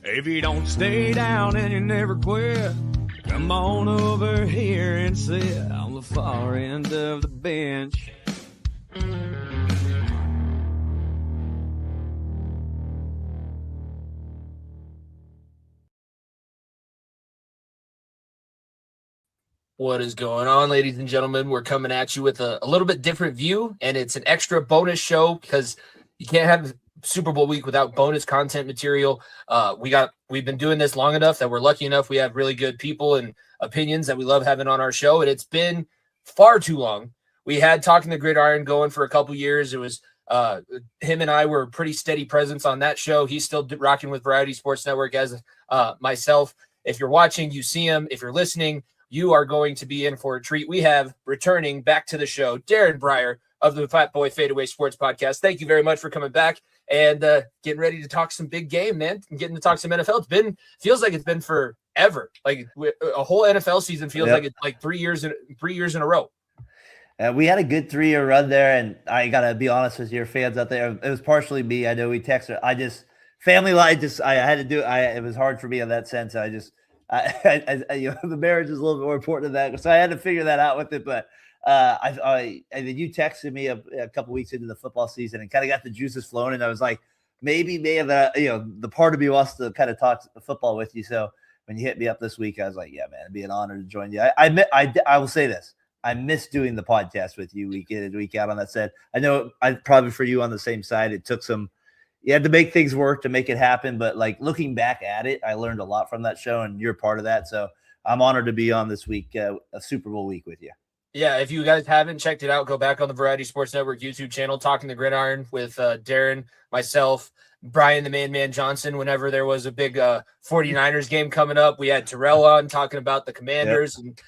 If you don't stay down and you never quit, come on over here and sit on the far end of the bench. What is going on, ladies and gentlemen? We're coming at you with a little bit different view, and it's an extra bonus show because you can't have Super Bowl week without bonus content material. We've been doing this long enough that we're lucky enough we have really good people and opinions that we love having on our show, and it's been far too long. We had Talking the Gridiron going for a couple years. It was him and I were a pretty steady presence on that show. He's still rocking with Variety Sports Network as myself. If you're watching, you see him. If you're listening, you are going to be in for a treat. We have returning back to the show, Daren Briare of the Fatboy Fadeaway Sports Podcast. Thank you very much for coming back and getting ready to talk some big game, man. Getting to talk some NFL. Feels like it's been forever. Like a whole NFL season feels like it's like 3 years in a row. We had a good 3-year run there, and I gotta be honest with your fans out there. It was partially me. I know we texted. Family life. I had to do. It was hard for me in that sense. The marriage is a little bit more important than that, so I had to figure that out with it. But and then you texted me a couple weeks into the football season and kind of got the juices flowing, and I was like, maybe the part of me wants to kind of talk football with you. So when you hit me up this week, I was like, yeah, man, it'd be an honor to join you. I will say this. I miss doing the podcast with you week in and week out. On that said, I know probably for you on the same side, it took you had to make things work to make it happen. But like looking back at it, I learned a lot from that show, and you're part of that. So I'm honored to be on this week, a Super Bowl week with you. Yeah, if you guys haven't checked it out, go back on the Variety Sports Network YouTube channel, Talking the Gridiron with Daren, myself, Brian the Man Johnson. Whenever there was a big 49ers game coming up, we had Terrell on talking about the Commanders and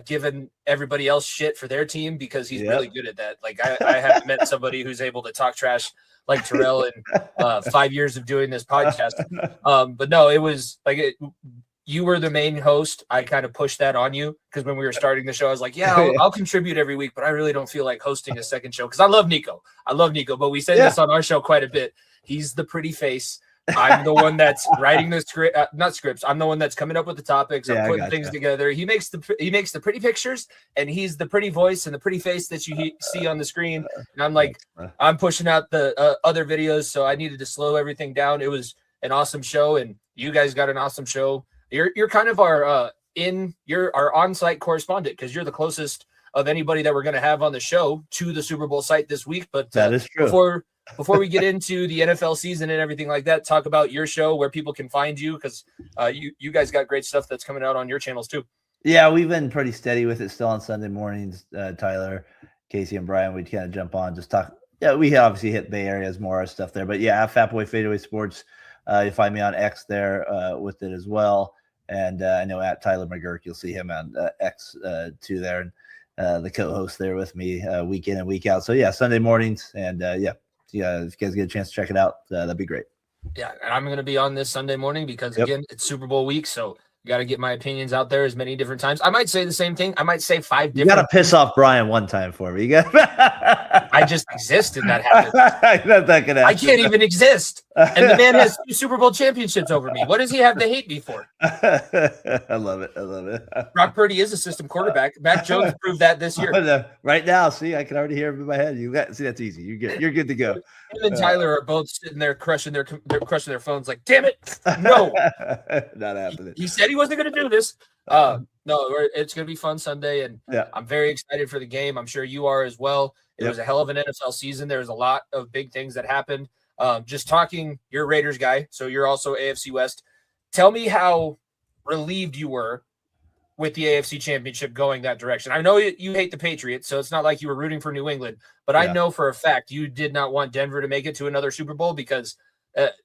giving everybody else shit for their team because he's really good at that. Like I haven't met somebody who's able to talk trash like Terrell in 5 years of doing this podcast. But no, it was like you were the main host. I kind of pushed that on you because when we were starting the show, I was like, I'll contribute every week, but I really don't feel like hosting a second show because I love Nico. But we say this on our show quite a bit. He's the pretty face. I'm the one that's writing the script, not scripts. I'm the one that's coming up with the topics. I'm putting things together. He makes the pretty pictures, and he's the pretty voice and the pretty face that you see on the screen. And I'm like, I'm pushing out the other videos, so I needed to slow everything down. It was an awesome show, and you guys got an awesome show. You're kind of our on-site correspondent because you're the closest of anybody that we're going to have on the show to the Super Bowl site this week. But that is true. Before we get into the NFL season and everything like that, talk about your show, where people can find you, because you guys got great stuff that's coming out on your channels too. Yeah, we've been pretty steady with it still on Sunday mornings. Tyler, Casey, and Brian, we'd kind of jump on, just talk. Yeah, we obviously hit Bay Area as more our stuff there. But yeah, Fatboy Fadeaway Sports. You find me on X there with it as well. And I know at Tyler McGurk, you'll see him on X too there. And the co-host there with me week in and week out. So yeah, Sunday mornings. And if you guys get a chance to check it out, that'd be great. Yeah, and I'm going to be on this Sunday morning because, again, it's Super Bowl week, so got to get my opinions out there as many different times. I might say the same thing. I might say 5 different. You got to piss off Brian one time for me. I just exist and that happens. I can't even exist. And the man has 2 Super Bowl championships over me. What does he have to hate me for? I love it. Brock Purdy is a system quarterback. Mac Jones proved that this year. Right now, see, I can already hear him in my head. See, that's easy. You're good to go. Him and Tyler are both sitting there crushing their phones like, damn it, no. Not happening. He said he wasn't going to do this. No, it's going to be fun Sunday, and I'm very excited for the game. I'm sure you are as well. It was a hell of an NFL season. There was a lot of big things that happened. Just talking, you're a Raiders guy, so you're also AFC West. Tell me how relieved you were with the AFC Championship going that direction. I know you hate the Patriots, so it's not like you were rooting for New England, but I know for a fact you did not want Denver to make it to another Super Bowl because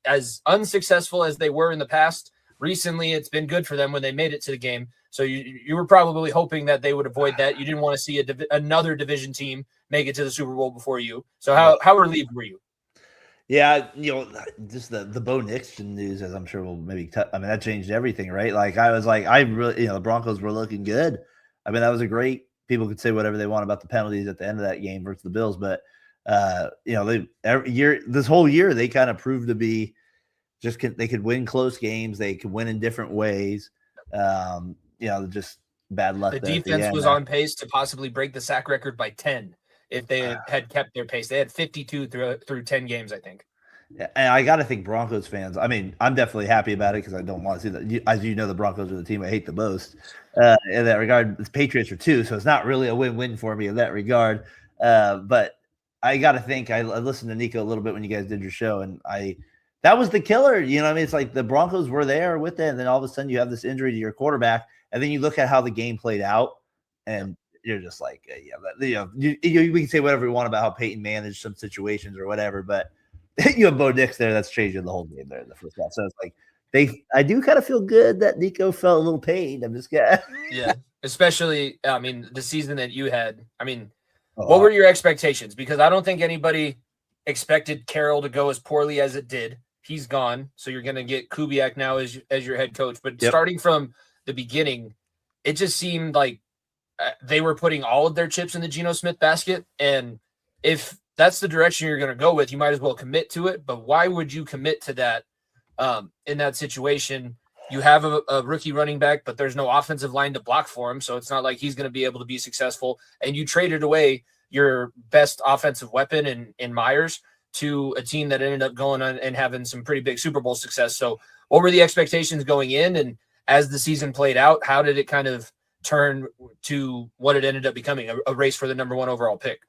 as unsuccessful as they were in the past, recently it's been good for them when they made it to the game. So you were probably hoping that they would avoid that. You didn't want to see another division team make it to the Super Bowl before you. So how relieved were you? Yeah, just the Bo Nixon news, as I'm sure we'll maybe that changed everything, right? Like I was like, I really, the Broncos were looking good. I mean, that was a great. People could say whatever they want about the penalties at the end of that game versus the Bills, but this whole year they kind of proved to be they could win close games. They could win in different ways. Just bad luck. The defense was on pace to possibly break the sack record by 10 if they had kept their pace. They had 52 through 10 games, I think. And I got to think Broncos fans. I mean, I'm definitely happy about it because I don't want to see that. As you know, the Broncos are the team I hate the most in that regard. The Patriots are too, so it's not really a win-win for me in that regard. But I got to think. I listened to Nico a little bit when you guys did your show, and that was the killer. You know what I mean? It's like the Broncos were there with it, and then all of a sudden you have this injury to your quarterback, and then you look at how the game played out, and you're just like, we can say whatever we want about how Peyton managed some situations or whatever, but you have Bo Nix there that's changing the whole game there in the first half. So it's like I do kind of feel good that Nico felt a little pain. I'm just kidding. Yeah, especially the season that you had. What were your expectations? Because I don't think anybody expected Carroll to go as poorly as it did. He's gone, so you're going to get Kubiak now as your head coach. But starting from the beginning, it just seemed like they were putting all of their chips in the Geno Smith basket. And if that's the direction you're going to go with, you might as well commit to it. But why would you commit to that in that situation? You have a rookie running back, but there's no offensive line to block for him. So it's not like he's going to be able to be successful. And you traded away your best offensive weapon in Myers to a team that ended up going on and having some pretty big Super Bowl success. So what were the expectations going in? And as the season played out, how did it kind of turn to what it ended up becoming, a race for the number 1 overall pick?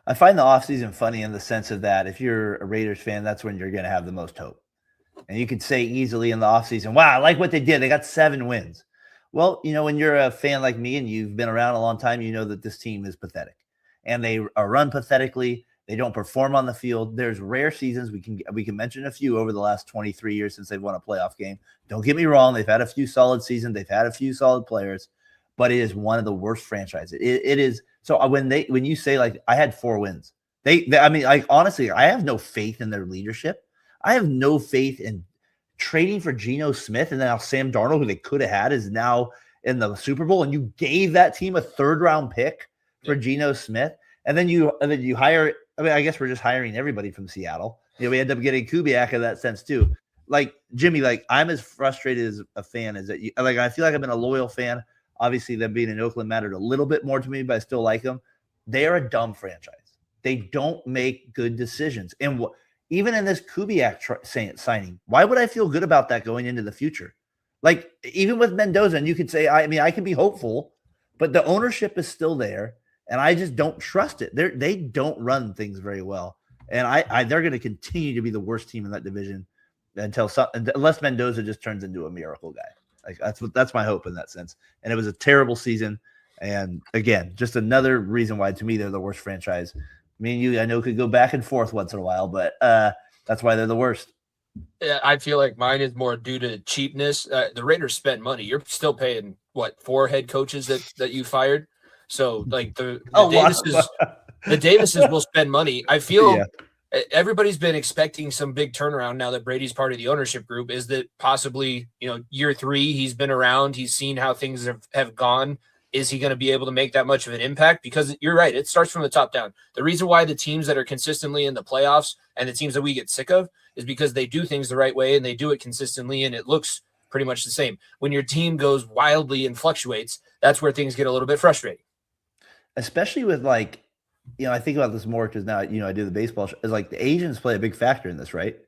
I find the offseason funny in the sense of that if you're a Raiders fan, that's when you're going to have the most hope. And you could say easily in the offseason, wow, I like what they did. They got 7 wins. Well, when you're a fan like me and you've been around a long time, you know that this team is pathetic. And they are run pathetically. They don't perform on the field. There's rare seasons. We can mention a few over the last 23 years since they've won a playoff game. Don't get me wrong. They've had a few solid seasons. They've had a few solid players. But it is one of the worst franchises. It is. So when you say like I had 4 wins, honestly, I have no faith in their leadership. I have no faith in trading for Geno Smith, and then now Sam Darnold, who they could have had, is now in the Super Bowl, and you gave that team a 3rd-round pick for Geno Smith, and then you hire. I guess we're just hiring everybody from Seattle. We end up getting Kubiak in that sense too. Like Jimmy, I'm as frustrated as a fan as that. I feel like I've been a loyal fan. Obviously, them being in Oakland mattered a little bit more to me, but I still like them. They are a dumb franchise. They don't make good decisions. And even in this Kubiak signing, why would I feel good about that going into the future? Like, even with Mendoza, and you could say, I can be hopeful, but the ownership is still there, and I just don't trust it. They don't run things very well. And they're going to continue to be the worst team in that division unless Mendoza just turns into a miracle guy. Like that's my hope in that sense. And it was a terrible season. And again, just another reason why to me they're the worst franchise. Me and you, I know, could go back and forth once in a while, but that's why they're the worst. Yeah, I feel like mine is more due to cheapness. The Raiders spent money. You're still paying 4 head coaches that you fired. So like the Davises will spend money. I feel everybody's been expecting some big turnaround now that Brady's part of the ownership group. Is that possibly, year 3, he's been around, he's seen how things have gone. Is he going to be able to make that much of an impact? Because you're right, it starts from the top down. The reason why the teams that are consistently in the playoffs and the teams that we get sick of is because they do things the right way and they do it consistently and it looks pretty much the same. When your team goes wildly and fluctuates, that's where things get a little bit frustrating. Especially with I think about this more because now, I do the baseball show. It's like the agents play a big factor in this, right?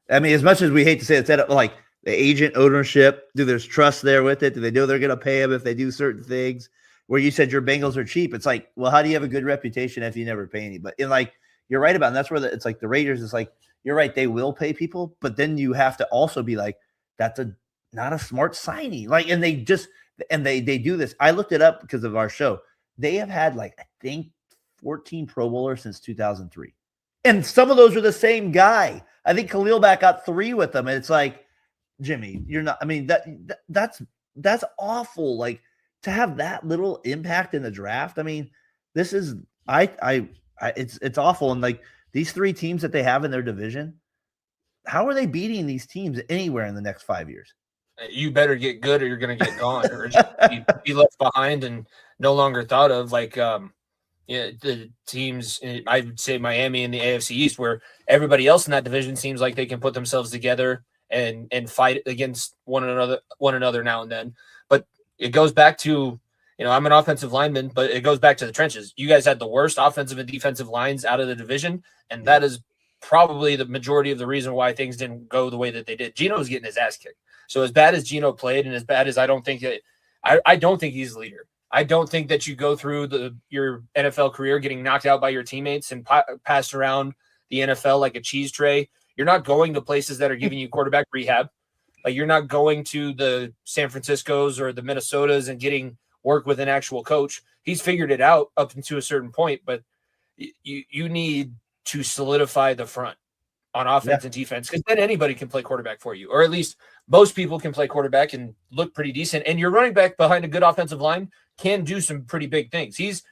I mean, as much as we hate to say it's like the agent ownership, there's trust there with it? Do they know they're going to pay them if they do certain things? Where you said your Bengals are cheap. It's like, well, how do you have a good reputation if you never pay anybody? And you're right about it. And that's where it's like the Raiders is like, you're right. They will pay people, but then you have to also be like, that's not a smart signing. And they do this. I looked it up because of our show. They have had I think 14 Pro Bowlers since 2003. And some of those are the same guy. I think Khalil Mack got 3 with them. And it's like, Jimmy, you're not, that's awful. To have that little impact in the draft. This is, it's awful. And these 3 teams that they have in their division, how are they beating these teams anywhere in the next 5 years? You better get good or you're going to get gone or be left behind and no longer thought of. The teams, I would say Miami in the AFC East, where everybody else in that division seems like they can put themselves together and fight against one another now and then. But it goes back to, I'm an offensive lineman, but it goes back to the trenches. You guys had the worst offensive and defensive lines out of the division, and that is probably the majority of the reason why things didn't go the way that they did. Gino was getting his ass kicked. So as bad as Gino played, and as bad as I don't think he's a leader. I don't think that you go through your NFL career getting knocked out by your teammates and passed around the NFL like a cheese tray. You're not going to places that are giving you quarterback rehab. Like, you're not going to the San Franciscos or the Minnesotas and getting work with an actual coach. He's figured it out up to a certain point, but you need to solidify the front on offense and defense, because then anybody can play quarterback for you, or at least most people can play quarterback and look pretty decent. And your running back behind a good offensive line can do some pretty big things. He's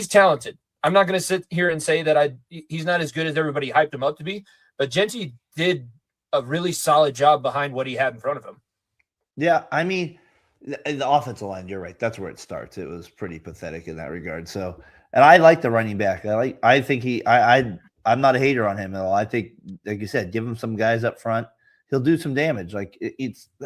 talented. I'm not going to sit here and say that he's not as good as everybody hyped him up to be, but Genty did a really solid job behind what he had in front of him. Yeah, I mean, the offensive line, you're right. That's where it starts. It was pretty pathetic in that regard. So, and I like the running back. I think I'm not a hater on him at all. I think, like you said, give him some guys up front. He'll do some damage. Like,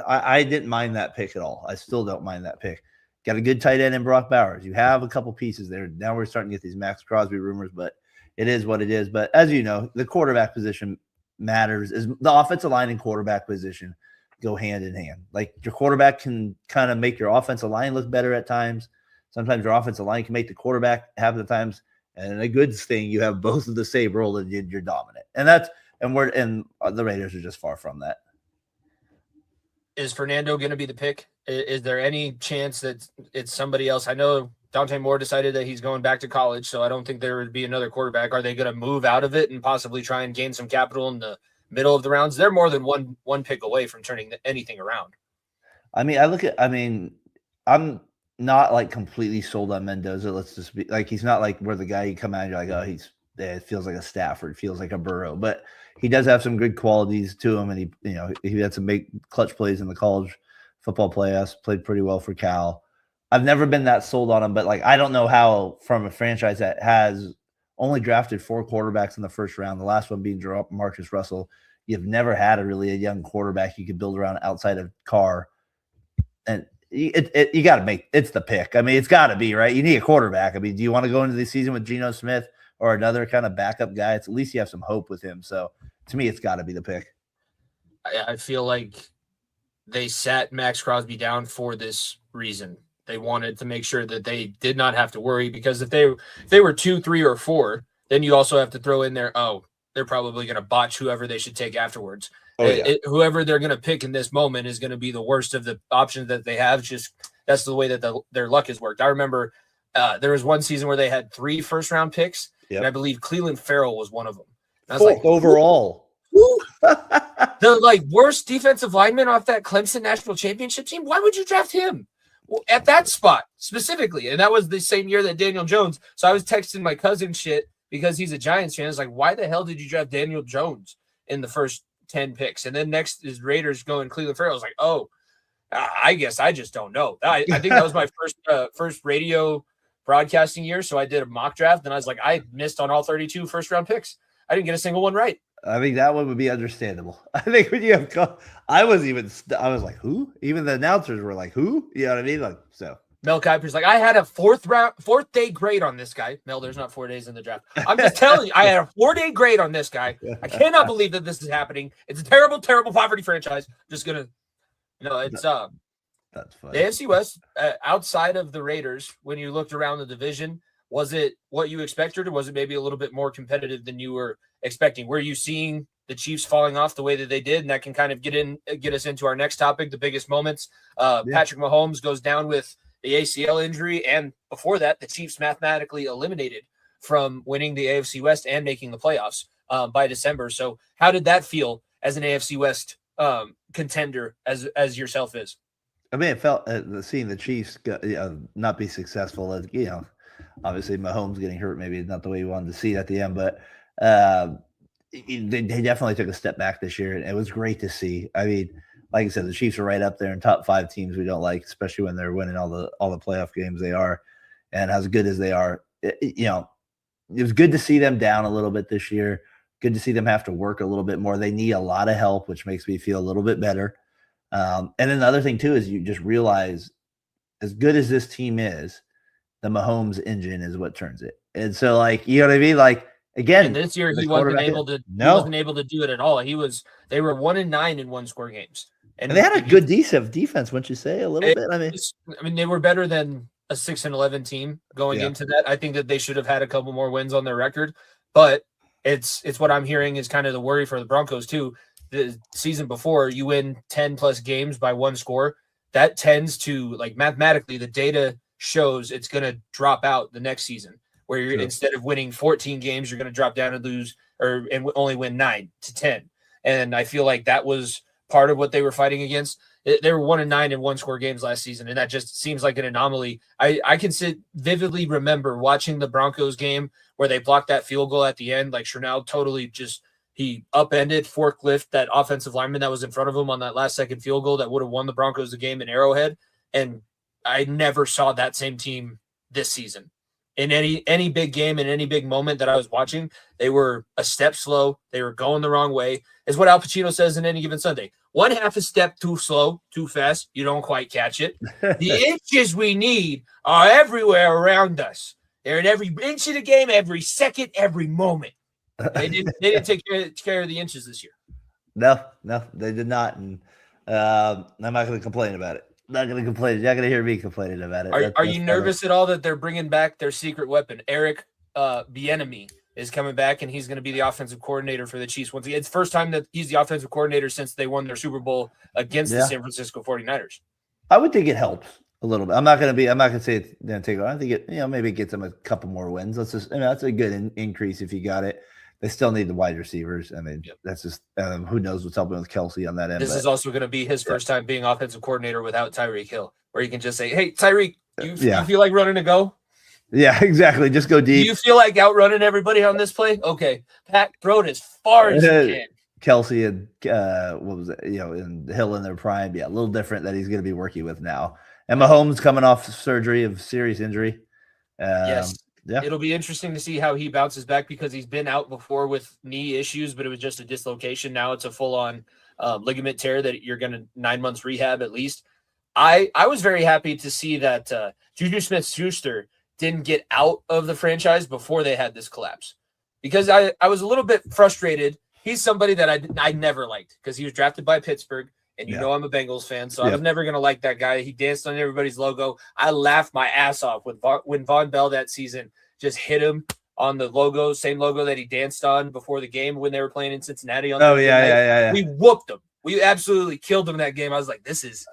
I didn't mind that pick at all. I still don't mind that pick. Got a good tight end in Brock Bowers. You have a couple pieces there. Now we're starting to get these Max Crosby rumors, but it is what it is. But as you know, the quarterback position matters. Is the offensive line and quarterback position go hand in hand. Like, your quarterback can kind of make your offensive line look better at times. Sometimes your offensive line can make the quarterback half the times. And a good thing, you have both of the same role and you're dominant. And the Raiders are just far from that. Is Fernando going to be the pick? Is there any chance that it's somebody else? I know Dante Moore decided that he's going back to college, so I don't think there would be another quarterback. Are they going to move out of it and possibly try and gain some capital in the middle of the rounds? They're more than one pick away from turning anything around. I mean, I'm not like completely sold on Mendoza. Let's just be like, he's not like where the guy you come out and you're like, oh, it feels like a Stafford, feels like a Burrow, but he does have some good qualities to him. And he had some big clutch plays in the college football playoffs, played pretty well for Cal. I've never been that sold on him, but like, I don't know how, from a franchise that has only drafted 4 quarterbacks in the first round, the last one being Marcus Russell, you've never had a young quarterback you could build around outside of Carr. And you got to make, it's the pick. I mean, it's got to be, right? You need a quarterback. I mean, do you want to go into the season with Geno Smith or another kind of backup guy? It's at least you have some hope with him. So to me, it's got to be the pick. I feel like they sat Max Crosby down for this reason. They wanted to make sure that they did not have to worry, because if they were 2, 3, or 4, then you also have to throw in there, they're probably going to botch whoever they should take afterwards. Whoever they're going to pick in this moment is going to be the worst of the options that they have. Just that's the way that their luck has worked. I remember there was one season where they had 3 first-round picks, and I believe Cleveland Farrell was one of them. And I was 4th overall. The worst defensive lineman off that Clemson national championship team. Why would you draft him at that spot specifically? And that was the same year that Daniel Jones. So I was texting my cousin shit because he's a Giants fan. I was like, why the hell did you draft Daniel Jones in the first 10 picks? And then next is Raiders going Cleveland Farrell. I was like, I guess I just don't know. I think that was my first radio broadcasting year. So I did a mock draft, and I was like, I missed on all 32 first-round picks. I didn't get a single one right. I think that one would be understandable. I think when you have, I was like, who? Even the announcers were like, who? You know what I mean? Like, so Mel Kiper's like, I had a 4th day grade on this guy. Mel, there's not 4 days in the draft. I'm just telling you, I had a 4-day grade on this guy. I cannot believe that this is happening. It's a terrible, terrible poverty franchise. Just gonna, it's that's funny. The AFC West, outside of the Raiders, when you looked around the division, was it what you expected, or was it maybe a little bit more competitive than you were expecting? Were you seeing the Chiefs falling off the way that they did? And that can kind of get us into our next topic, the biggest moments. Patrick Mahomes goes down with the ACL injury, and before that, the Chiefs mathematically eliminated from winning the AFC West and making the playoffs by December. So how did that feel as an AFC West contender as yourself is? I mean, it felt seeing the Chiefs not be successful, as obviously Mahomes getting hurt, maybe not the way you wanted to see it at the end, but they definitely took a step back this year, and it was great to see. I mean, like I said, the Chiefs are right up there in top 5 teams we don't like, especially when they're winning all the playoff games they are, and as good as they are. It was good to see them down a little bit this year. Good to see them have to work a little bit more. They need a lot of help, which makes me feel a little bit better. And then the other thing too is you just realize, as good as this team is, the Mahomes engine is what turns it. And so, like, you know what I mean? Like, again, and this year he wasn't able to. No. He wasn't able to do it at all. They were 1-9 in one-score games, and they had a good defense. Wouldn't you say a little bit? I mean, they were better than a 6-11 team going into that. I think that they should have had a couple more wins on their record, but it's what I'm hearing is kind of the worry for the Broncos too. The season before, you win 10 plus games by one score. That tends to, like, mathematically, the data shows it's going to drop out the next season, where you're instead of winning 14 games, you're going to drop down and lose and only win 9 to 10. And I feel like that was part of what they were fighting against. They were 1-9 in one-score games last season, and that just seems like an anomaly. I can vividly remember watching the Broncos game where they blocked that field goal at the end. Like, Chernow totally he upended, forklift that offensive lineman that was in front of him on that last-second field goal that would have won the Broncos the game in Arrowhead. And I never saw that same team this season. In any big game, in any big moment that I was watching, they were a step slow. They were going the wrong way. Is what Al Pacino says in Any Given Sunday. 1/2 a step too slow, too fast, you don't quite catch it. The inches we need are everywhere around us. They're in every inch of the game, every second, every moment. They didn't take care of the inches this year. No, they did not. And I'm not going to complain about it. Not going to complain. You're not going to hear me complaining about it. Are you nervous at all that they're bringing back their secret weapon? Eric Bieniemy is coming back, and he's going to be the offensive coordinator for the Chiefs. Once again, it's the first time that he's the offensive coordinator since they won their Super Bowl against the San Francisco 49ers. I would think it helps a little bit. I'm not going to say it's going to take. I think it, maybe it gets them a couple more wins. That's a good increase if you got it. They still need the wide receivers. I mean, that's just who knows what's helping with Kelsey on that end. This is also going to be his first time being offensive coordinator without Tyreek Hill, where you can just say, "Hey, Tyreek, you feel like running a go?" Yeah, exactly. Just go deep. Do you feel like outrunning everybody on this play? Okay, Pat, throw it as far as you can. Kelsey and what was it? And Hill in their prime. Yeah, a little different that he's going to be working with now. And Mahomes coming off surgery of serious injury. Yes. Yeah. It'll be interesting to see how he bounces back because he's been out before with knee issues, but it was just a dislocation. Now it's a full-on ligament tear that you're going to 9 months rehab at least. I was very happy to see that Juju Smith-Schuster didn't get out of the franchise before they had this collapse because I was a little bit frustrated. He's somebody that I never liked because he was drafted by Pittsburgh. And you know I'm a Bengals fan, so I was never going to like that guy. He danced on everybody's logo. I laughed my ass off when Von Bell that season just hit him on the logo, same logo that he danced on before the game when they were playing in Cincinnati. Yeah. We whooped him. We absolutely killed him that game. I was like, this is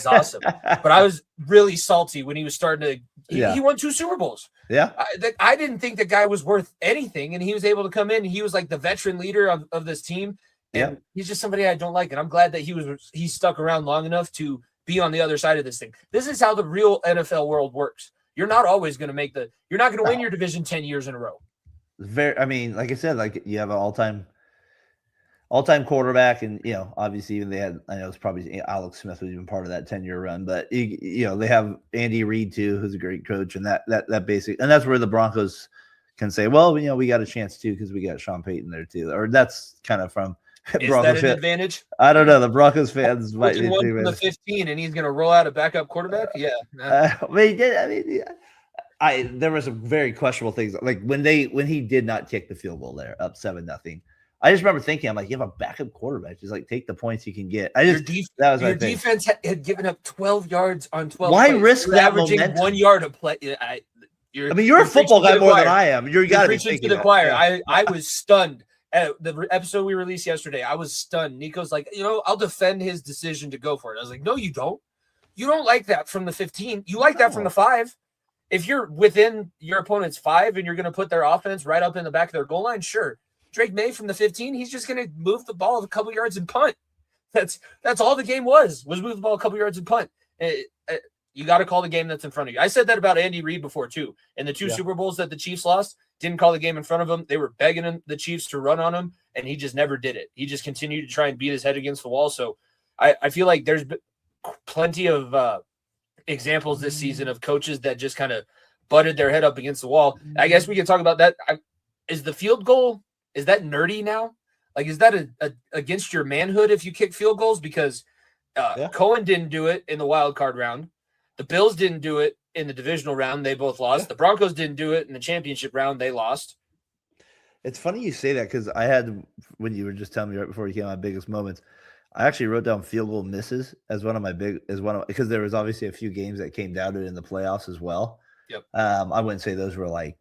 awesome. But I was really salty when he was starting to he won 2 Super Bowls. Yeah. I didn't think the guy was worth anything, and he was able to come in. He was like the veteran leader of this team. And he's just somebody I don't like, and I'm glad that he stuck around long enough to be on the other side of this thing. This is how the real NFL world works. You're not always going to you're not going to win your division 10 years in a row. I mean, like I said, like you have an all-time quarterback, and obviously even they had. I know it's probably Alex Smith was even part of that 10-year run, but they have Andy Reid too, who's a great coach, and that basic, and that's where the Broncos can say, well, we got a chance too because we got Sean Payton there too, or that's kind of from. Is that an advantage? I don't know. The Broncos fans might be one from the 15, and he's going to roll out a backup quarterback. Yeah, there were some very questionable things, like when he did not kick the field goal there, up 7-0. I just remember thinking, I'm like, you have a backup quarterback, just like take the points you can get. Your defense had given up 12 yards on 12. Why risk that averaging momentum? 1 yard a play? You're a football guy more than I am. You're got to be thinking to the choir. I was stunned. The episode we released yesterday, I was stunned. Nico's like, I'll defend his decision to go for it. I was like, no, you don't. You don't like that from the 15. You like that from the 5. If you're within your opponent's 5 and you're going to put their offense right up in the back of their goal line, sure. Drake May from the 15, he's just going to move the ball a couple yards and punt. That's all the game was move the ball a couple yards and punt. You got to call the game that's in front of you. I said that about Andy Reid before too. In the 2 Super Bowls that the Chiefs lost, didn't call the game in front of him. They were begging the Chiefs to run on him, and he just never did it. He just continued to try and beat his head against the wall. So I feel like there's plenty of examples this season of coaches that just kind of butted their head up against the wall. I guess we can talk about that. Is the field goal is that nerdy now? Like, is that a against your manhood if you kick field goals? Because Cohen didn't do it in the wild card round. The Bills didn't do it in the divisional round. They both lost. Yeah. The Broncos didn't do it in the championship round. They lost. It's funny you say that because I had, when you were just telling me right before you came on, my biggest moments, I actually wrote down field goal misses as one of my because there was obviously a few games that came down to it in the playoffs as well. Yep. I wouldn't say those were like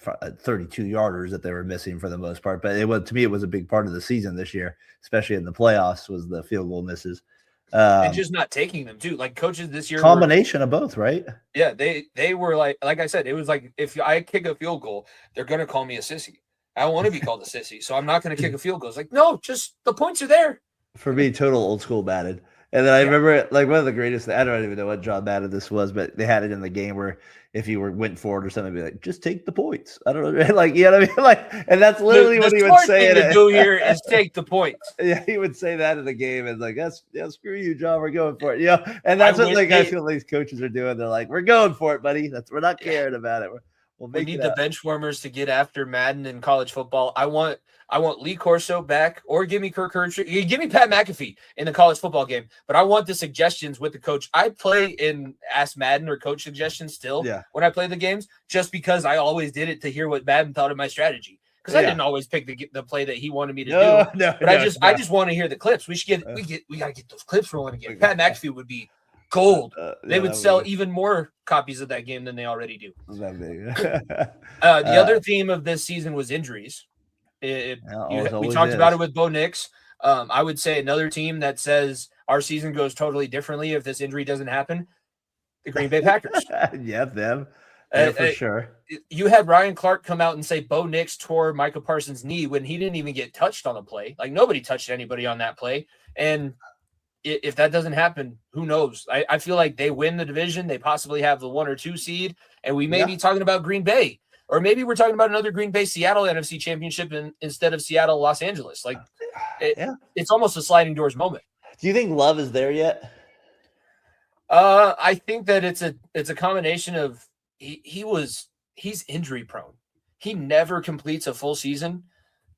32 yarders that they were missing for the most part, but to me, it was a big part of the season this year, especially in the playoffs, was the field goal misses. And just not taking them too. Like coaches this year, combination of both, right? Yeah, they were like I said, it was like if I kick a field goal, they're gonna call me a sissy. I don't want to be called a sissy, so I'm not gonna kick a field goal. It's like, no, just the points are there. For me, total old school Madden. And then I remember like one of the greatest, I don't even know what John Madden this was, but they had it in the game where if you went forward or something, it'd be like, just take the points. I don't know. Like, you know what I mean? Like, and that's literally what he would say. The thing to do here is take the points. Yeah, he would say that in the game. And like, screw you, John. We're going for it. You know, and that's what I feel these coaches are doing. They're like, we're going for it, buddy. We're not caring about it. We need the bench warmers to get after Madden in college football. I want Lee Corso back, or give me Kirk Herbstreit. Give me Pat McAfee in the college football game. But I want the suggestions with the coach. I play in Ask Madden or Coach Suggestions still when I play the games, just because I always did it to hear what Madden thought of my strategy. Because I didn't always pick the play that he wanted me to do. But I just want to hear the clips. We gotta get those clips rolling again. Pat McAfee would be gold. They would sell even more copies of that game than they already do. The other theme of this season was injuries. We talked about it with Bo Nix. I would say another team that says our season goes totally differently if this injury doesn't happen, the Green Bay Packers. Them. For sure. You had Ryan Clark come out and say Bo Nix tore Micah Parsons' knee when he didn't even get touched on a play. Like, nobody touched anybody on that play. And if that doesn't happen, who knows? I feel like they win the division. They possibly have the 1 or 2 seed, and we may be talking about Green Bay. Or maybe we're talking about another Green Bay Seattle NFC championship instead of Seattle Los Angeles. Like, it's almost a sliding doors moment. Do you think Love is there yet? I think that it's a combination of he's injury prone. He never completes a full season,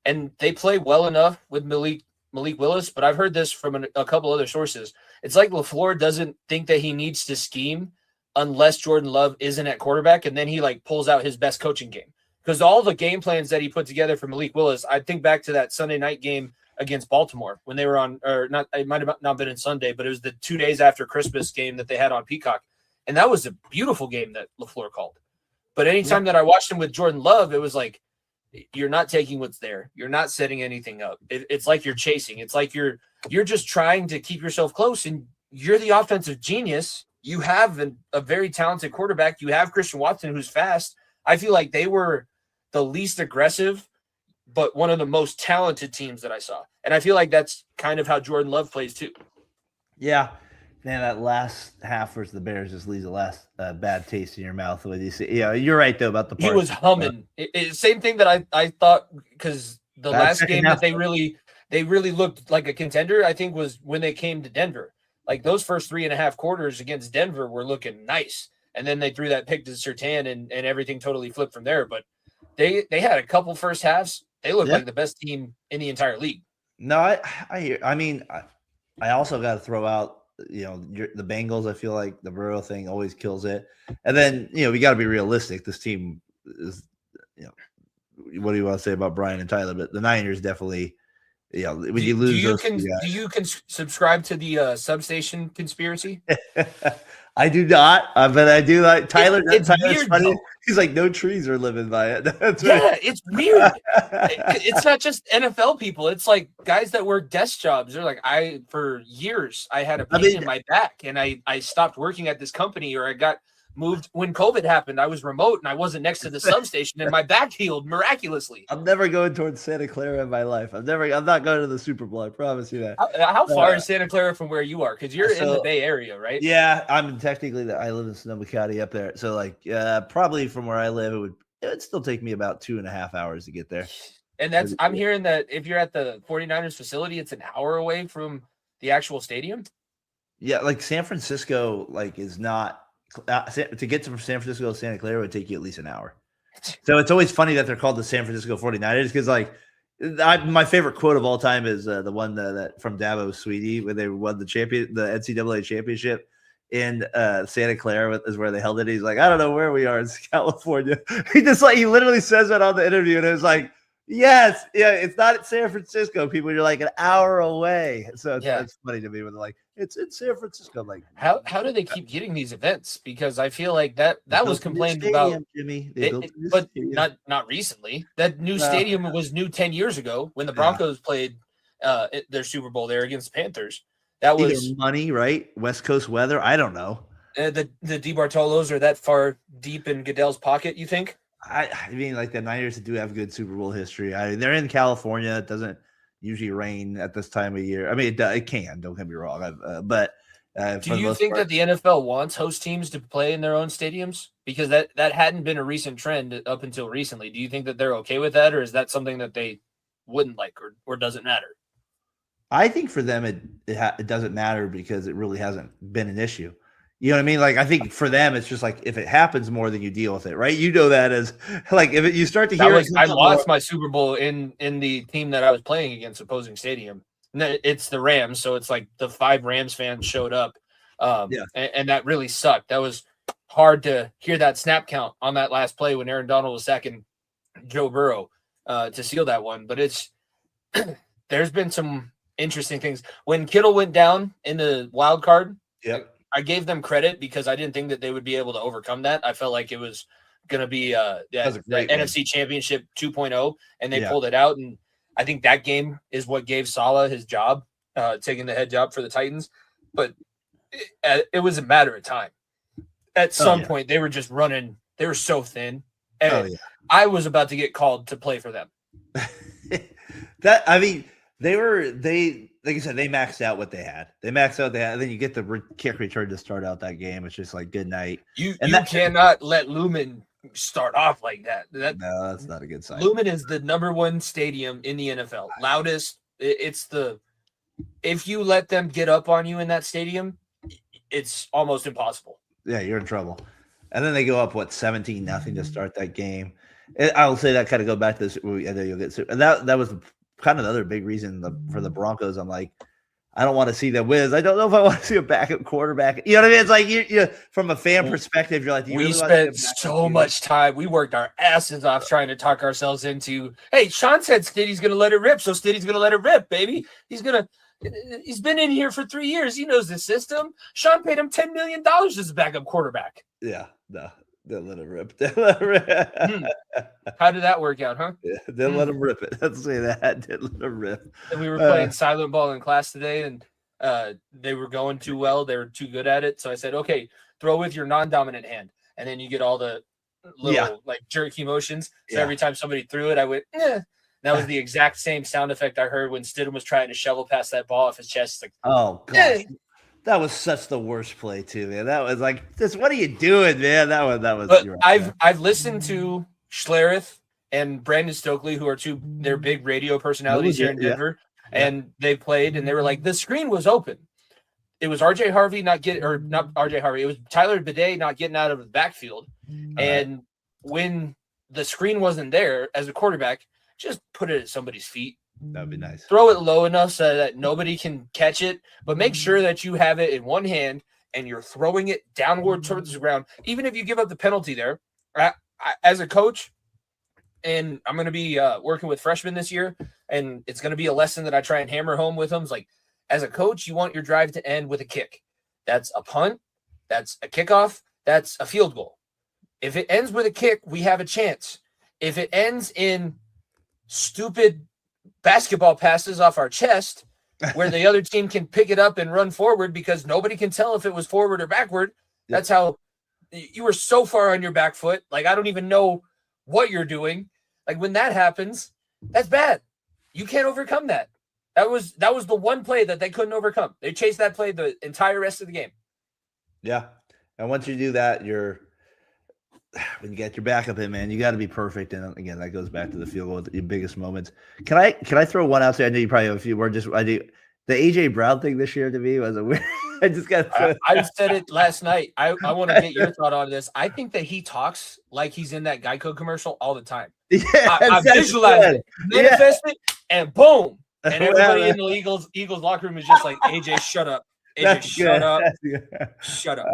and they play well enough with Malik Willis. But I've heard this from a couple other sources. It's like LaFleur doesn't think that he needs to scheme unless Jordan Love isn't at quarterback, and then he like pulls out his best coaching game. Because all the game plans that he put together for Malik Willis, I think back to that Sunday night game against Baltimore when they were on, or not, it might have not been in Sunday, but it was the 2 days after Christmas game that they had on Peacock. And that was a beautiful game that LaFleur called. But anytime that I watched him with Jordan Love, it was like, you're not taking what's there. You're not setting anything up. It's like you're chasing. It's like you're just trying to keep yourself close, and you're the offensive genius. You have a very talented quarterback. You have Christian Watson, who's fast. I feel like they were the least aggressive, but one of the most talented teams that I saw. And I feel like that's kind of how Jordan Love plays too. Yeah. Man, that last half versus the Bears just leaves a last bad taste in your mouth when you see. Yeah, you're right though about the part. He was humming. Same thing that I thought, because the last game that they really looked like a contender, I think, was when they came to Denver. Like, those first 3.5 quarters against Denver were looking nice, and then they threw that pick to Surtain, and everything totally flipped from there. But they had a couple first halves. They looked like the best team in the entire league. No, I mean, I also got to throw out, the Bengals. I feel like the Burrow thing always kills it. And then, we got to be realistic. This team is, what do you want to say about Brian and Tyler? But the Niners definitely, when you lose do you subscribe to the substation conspiracy? I do not, but I do like Tyler. It's Tyler's weird, funny. though. He's like, no trees are living by it. That's Yeah, right. it's weird. It's not just NFL people. It's like guys that work desk jobs. They're like, for years, I had a pain in my back, and I stopped working at this company, or I got moved when COVID happened. I was remote and I wasn't next to the substation, and my back healed miraculously. I'm never going towards Santa Clara in my life. I'm not going to the Super Bowl. I promise you that. How far is Santa Clara from where you are? Because you're in the Bay Area, right? Yeah, I'm technically I live in Sonoma County up there. So probably from where I live, it would still take me about 2.5 hours to get there. And I'm hearing that if you're at the 49ers facility, it's an hour away from the actual stadium. Yeah, like San Francisco, is not. To get from San Francisco to Santa Clara would take you at least an hour. So it's always funny that they're called the San Francisco 49ers, because My favorite quote of all time is the one that from Dabo Sweetie when they won the NCAA championship in Santa Clara is where they held it. He's like, I don't know where we are in California. He literally says that on the interview, and it was like, yes, yeah, it's not in San Francisco. People, you're like an hour away. So it's funny to me when they're like, it's in San Francisco. I'm like, how do they keep getting these events? Because I feel like that was complained about, Jimmy. But not recently. That new stadium was new 10 years ago when the Broncos played their Super Bowl there against the Panthers. That was either money, right? West Coast weather. I don't know. The DeBartolos are that far deep in Goodell's pocket, you think? I mean, like the Niners do have good Super Bowl history. They're in California. It doesn't usually rain at this time of year. I mean, it can. Don't get me wrong. But do you think that the NFL wants host teams to play in their own stadiums? Because that hadn't been a recent trend up until recently. Do you think that they're okay with that, or is that something that they wouldn't like, or doesn't matter? I think for them it doesn't matter because it really hasn't been an issue. You know what I mean? Like, I think for them, it's just like if it happens more, then you deal with it, right? You know that as like if you start to hear. I lost my Super Bowl in the team that I was playing against, opposing stadium. It's the Rams, so it's like the 5 Rams fans showed up, and that really sucked. That was hard to hear that snap count on that last play when Aaron Donald was sacking Joe Burrow to seal that one. But it's there's been some interesting things when Kittle went down in the wild card. Yep. I gave them credit because I didn't think that they would be able to overcome that. I felt like it was going to be the NFC Championship 2.0, and they pulled it out. And I think that game is what gave Saleh his job, taking the head job for the Titans. But it was a matter of time. At some point, they were just running. They were so thin. And I was about to get called to play for them. Like I said, they maxed out what they had. And then you get the kick return to start out that game. It's just like good night. You cannot let Lumen start off like that. No, that's not a good sign. Lumen is the #1 stadium in the NFL. Loudest. If you let them get up on you in that stadium, it's almost impossible. Yeah, you're in trouble. And then they go up 17-0 to start that game. I'll say that kind of go back to this. I know you'll get to, and that was kind of the other big reason for the Broncos. I'm like, I don't want to see them win. I don't know if I want to see a backup quarterback. You know what I mean? It's like you from a fan perspective, you're like, we spent so much time. We worked our asses off trying to talk ourselves into. Hey, Sean said Stiddy's going to let it rip, so Stiddy's going to let it rip, baby. He's been in here for 3 years. He knows the system. Sean paid him $10 million as a backup quarterback. Yeah, no. They'll let him rip. How did that work out, huh? Yeah, they'll let him rip it. Let's say that. They'll let him rip. And we were playing silent ball in class today, and they were going too well. They were too good at it. So I said, okay, throw with your non-dominant hand. And then you get all the little like jerky motions. So every time somebody threw it, I went, eh. That was the exact same sound effect I heard when Stidham was trying to shovel past that ball off his chest. Like, oh, gosh. That was such the worst play too, man. That was like, what are you doing, man? That was. But I've listened to Schlereth and Brandon Stokely, who are they're big radio personalities here in Denver, and they played, and they were like, the screen was open. It was not RJ Harvey. It was Tyler Bidet not getting out of the backfield, and when the screen wasn't there, as a quarterback, just put it at somebody's feet. That'd be nice. Throw it low enough so that nobody can catch it, but make sure that you have it in one hand and you're throwing it downward towards the ground. Even if you give up the penalty there, as a coach, and I'm going to be working with freshmen this year, and it's going to be a lesson that I try and hammer home with them. It's like, as a coach, you want your drive to end with a kick. That's a punt. That's a kickoff. That's a field goal. If it ends with a kick, we have a chance. If it ends in stupid basketball passes off our chest where the other team can pick it up and run forward because nobody can tell if it was forward or backward. That's how you were so far on your back foot. Like, I don't even know what you're doing. Like, when that happens, that's bad. You can't overcome that. That was the one play that they couldn't overcome. They chased that play the entire rest of the game. Yeah. And once you do that, when you get your backup in, man, you got to be perfect. And again, that goes back to the field goal, your biggest moments. Can I throw one out there? I know you probably have a few. The AJ Brown thing this year to me was a weird. I just got. I said it last night. I want to get your thought on this. I think that he talks like he's in that Geico commercial all the time. Yeah, I visualize it, manifest it, and boom. And everybody in the Eagles locker room is just like, AJ, shut up. AJ, shut up. Shut up.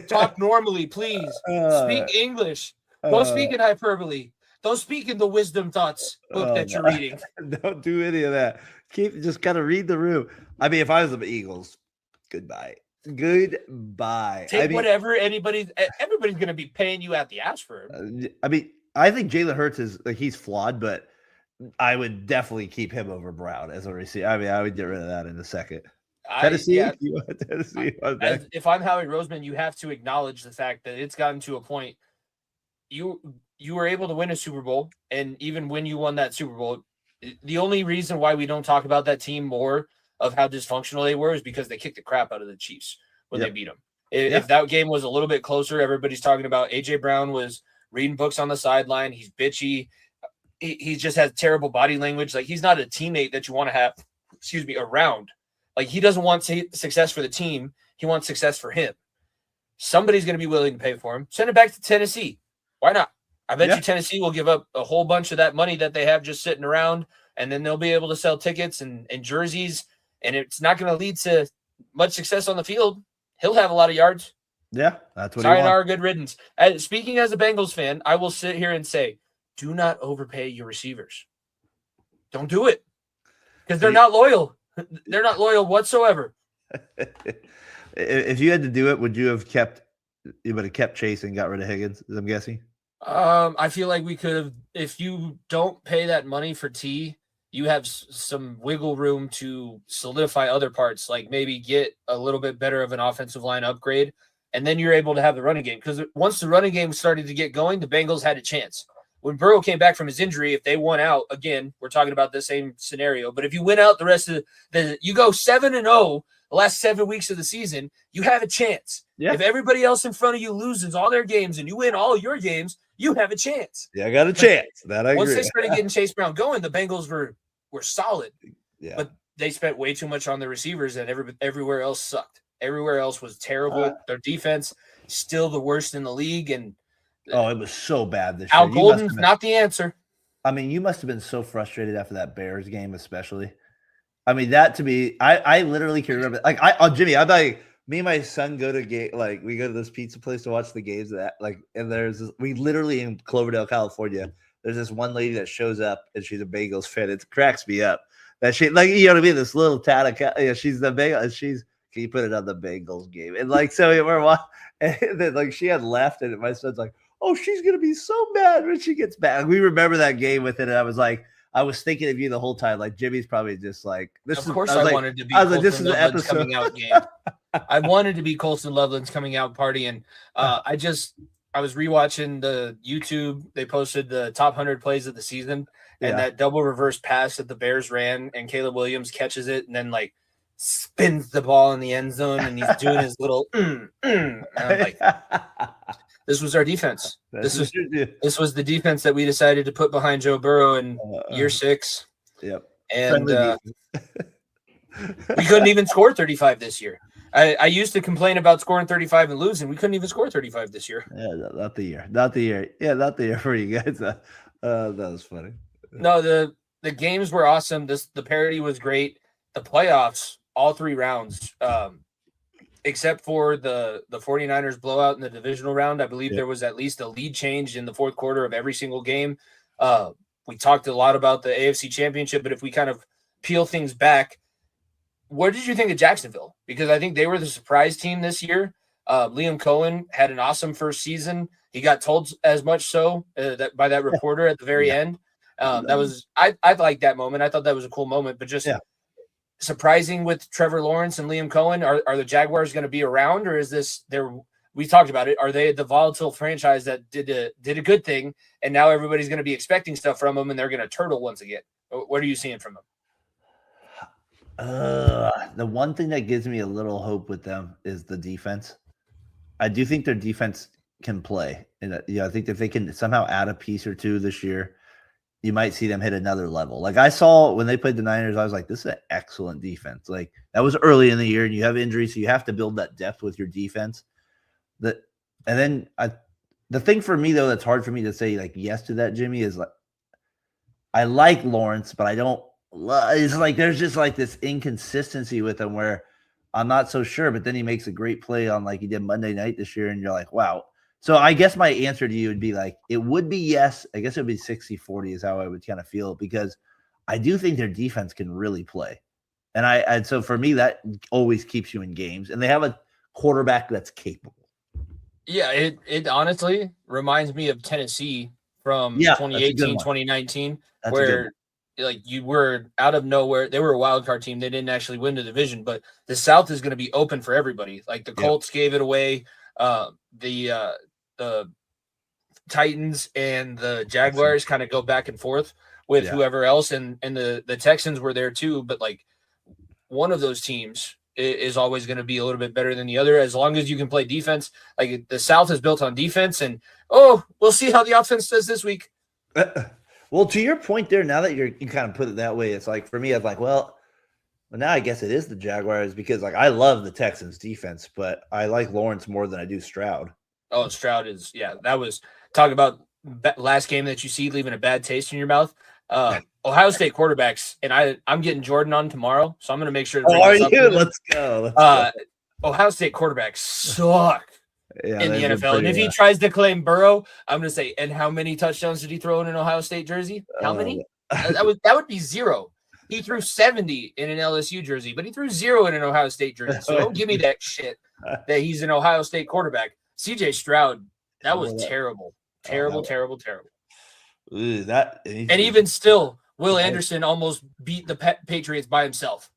Talk normally, please. Speak English. Don't speak in hyperbole. Don't speak in the wisdom thoughts book that you're reading. Don't do any of that. Just kind of read the room. I mean, if I was the Eagles, goodbye. Whatever everybody's going to be paying you at the ass for him. I mean, I think Jalen Hurts is he's flawed, but I would definitely keep him over Brown as a receiver. I mean, I would get rid of that in a second. Tennessee. If I'm Howie Roseman, you have to acknowledge the fact that it's gotten to a point. You were able to win a Super Bowl, and even when you won that Super Bowl, the only reason why we don't talk about that team more of how dysfunctional they were is because they kicked the crap out of the Chiefs when they beat them. If that game was a little bit closer, everybody's talking about AJ Brown was reading books on the sideline. He's bitchy. He just has terrible body language. Like, he's not a teammate that you want to have, around. Like, he doesn't want success for the team. He wants success for him. Somebody's going to be willing to pay for him. Send it back to Tennessee. Why not? I bet you Tennessee will give up a whole bunch of that money that they have just sitting around, and then they'll be able to sell tickets and jerseys, and it's not going to lead to much success on the field. He'll have a lot of yards. Yeah, that's what he wants. Sayonara, good riddance. Speaking as a Bengals fan, I will sit here and say, do not overpay your receivers. Don't do it, because they're not loyal. They're not loyal whatsoever. If you had to do it, would you have kept Chase and got rid of Higgins, I'm guessing? I feel like we could have, if you don't pay that money for T, you have some wiggle room to solidify other parts, like maybe get a little bit better of an offensive line upgrade, and then you're able to have the running game. Because once the running game started to get going, the Bengals had a chance. When Burrow came back from his injury, if they won out, again, we're talking about the same scenario, but if you win out the rest of you go 7-0 the last 7 weeks of the season, you have a chance. Yeah. If everybody else in front of you loses all their games and you win all your games, you have a chance. Yeah, I got a chance. That I agree. Once they started getting Chase Brown going, the Bengals were solid. Yeah. But they spent way too much on the receivers, and everywhere else sucked. Everywhere else was terrible. Their defense still the worst in the league, and it was so bad this year. Al Golden's not the answer. I mean, you must have been so frustrated after that Bears game, especially. I mean, that to me, I literally can remember. Like, Jimmy, I'm like, me and my son go to game, like we go to this pizza place to watch the games. And there's this, we literally in Cloverdale, California. There's this one lady that shows up, and she's a Bengals fan. It cracks me up that she, like, you know what I mean. This little tad of, she's the Bengals. Can you put it on the Bengals game? And like, so we're watching, and then like she had left, and my son's like, oh, she's gonna be so mad when she gets back. We remember that game with it, and I was like, I was thinking of you the whole time. Like, Jimmy's probably just like, this. Of course, I wanted to be. I was like, this is the episode coming out game. I wanted to be Colston Loveland's coming out party, and I was rewatching the YouTube. They posted the top 100 plays of the season, and that double reverse pass that the Bears ran, and Caleb Williams catches it, and then like spins the ball in the end zone, and he's doing his little. And I'm like, this was our defense. This was the defense that we decided to put behind Joe Burrow in year 6. Yep. And we couldn't even score 35 this year. I used to complain about scoring 35 and losing. We couldn't even score 35 this year. Yeah, not the year. Yeah, not the year for you guys. That was funny. No, the games were awesome. The parity was great. The playoffs, all 3 rounds, except for the 49ers blowout in the divisional round. I believe there was at least a lead change in the fourth quarter of every single game. We talked a lot about the AFC Championship, but if we kind of peel things back, what did you think of Jacksonville? Because I think they were the surprise team this year. Liam Cohen had an awesome first season. He got told as much so that by that reporter at the very end. That was I liked that moment. I thought that was a cool moment, but just surprising with Trevor Lawrence and Liam Cohen. Are the Jaguars going to be around, or is this we talked about it. Are they the volatile franchise that did a good thing, and now everybody's going to be expecting stuff from them, and they're going to turtle once again? What are you seeing from them? The one thing that gives me a little hope with them is the defense. I do think their defense can play, and I think if they can somehow add a piece or two this year, you might see them hit another level. Like I saw when they played the Niners, I was like, this is an excellent defense. Like that was early in the year and you have injuries, so you have to build that depth with your defense. And then the thing for me though, that's hard for me to say like yes to that, Jimmy, is like I like Lawrence, but I don't. It's like there's just like this inconsistency with him where I'm not so sure. But then he makes a great play on like he did Monday night this year, and you're like, wow. So I guess my answer to you would be like it would be yes. I guess it would be 60-40 is how I would kind of feel because I do think their defense can really play, and so for me that always keeps you in games, and they have a quarterback that's capable. Yeah, it honestly reminds me of Tennessee from 2018, 2019, where like you were out of nowhere. They were a wild card team. They didn't actually win the division, but the South is going to be open for everybody. Like the Colts gave it away. The Titans and the Jaguars kind of go back and forth with whoever else, and the Texans were there too. But like one of those teams is always going to be a little bit better than the other as long as you can play defense. Like the South is built on defense, and we'll see how the offense does this week. Well, to your point there, now that you kind of put it that way, it's like for me, I was like, well, now I guess it is the Jaguars because like I love the Texans defense, but I like Lawrence more than I do Stroud. Oh, Stroud is that was talk about last game that you see leaving a bad taste in your mouth. Ohio State quarterbacks, and I'm getting Jordan on tomorrow, so I'm going to make sure to bring this up. Let's go. Ohio State quarterbacks suck in the NFL, and if he tries to claim Burrow, I'm going to say, and how many touchdowns did he throw in an Ohio State jersey? How many? That would be 0. He threw 70 in an LSU jersey, but he threw 0 in an Ohio State jersey. So don't give me that shit that he's an Ohio State quarterback. CJ Stroud, that was terrible. Terrible. Ooh, and even still, Will Anderson almost beat the Patriots by himself.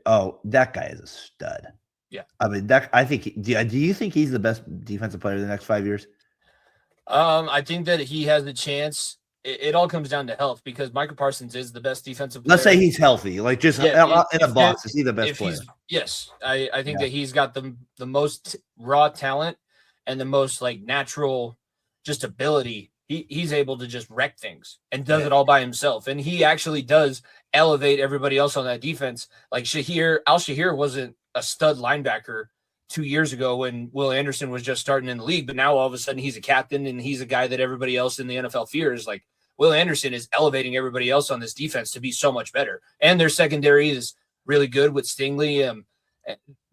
Oh, that guy is a stud. Yeah. I mean, I think. Do you think he's the best defensive player in the next 5 years? I think that he has the chance. It all comes down to health because Micah Parsons is the best defensive player. Let's say he's healthy. Like just in a box, is he the best player? Yes. I think that he's got the most raw talent and the most like natural just ability. He's able to just wreck things and does it all by himself. And he actually does elevate everybody else on that defense. Like Al Shahir wasn't a stud linebacker 2 years ago when Will Anderson was just starting in the league, but now all of a sudden he's a captain and he's a guy that everybody else in the NFL fears. Like Will Anderson is elevating everybody else on this defense to be so much better. And their secondary is really good with Stingley.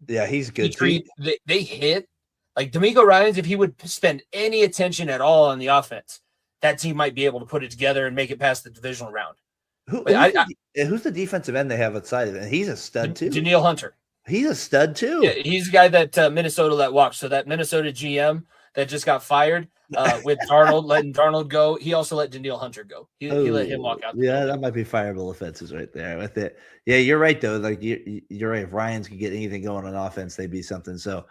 Yeah, he's good. They hit like D'Amico Ryans. If he would spend any attention at all on the offense, that team might be able to put it together and make it past the divisional round. Who's the defensive end they have outside of it? He's a stud too. Danielle Hunter. He's a stud too. Yeah, he's the guy that Minnesota let walk. So that Minnesota GM that just got fired with Darnold, letting Darnold go. He also let Danielle Hunter go. He let him walk out. Yeah, that might be fireable offenses right there with it. Yeah, you're right though. Like you're right. If Ryans could get anything going on offense, they'd be something. So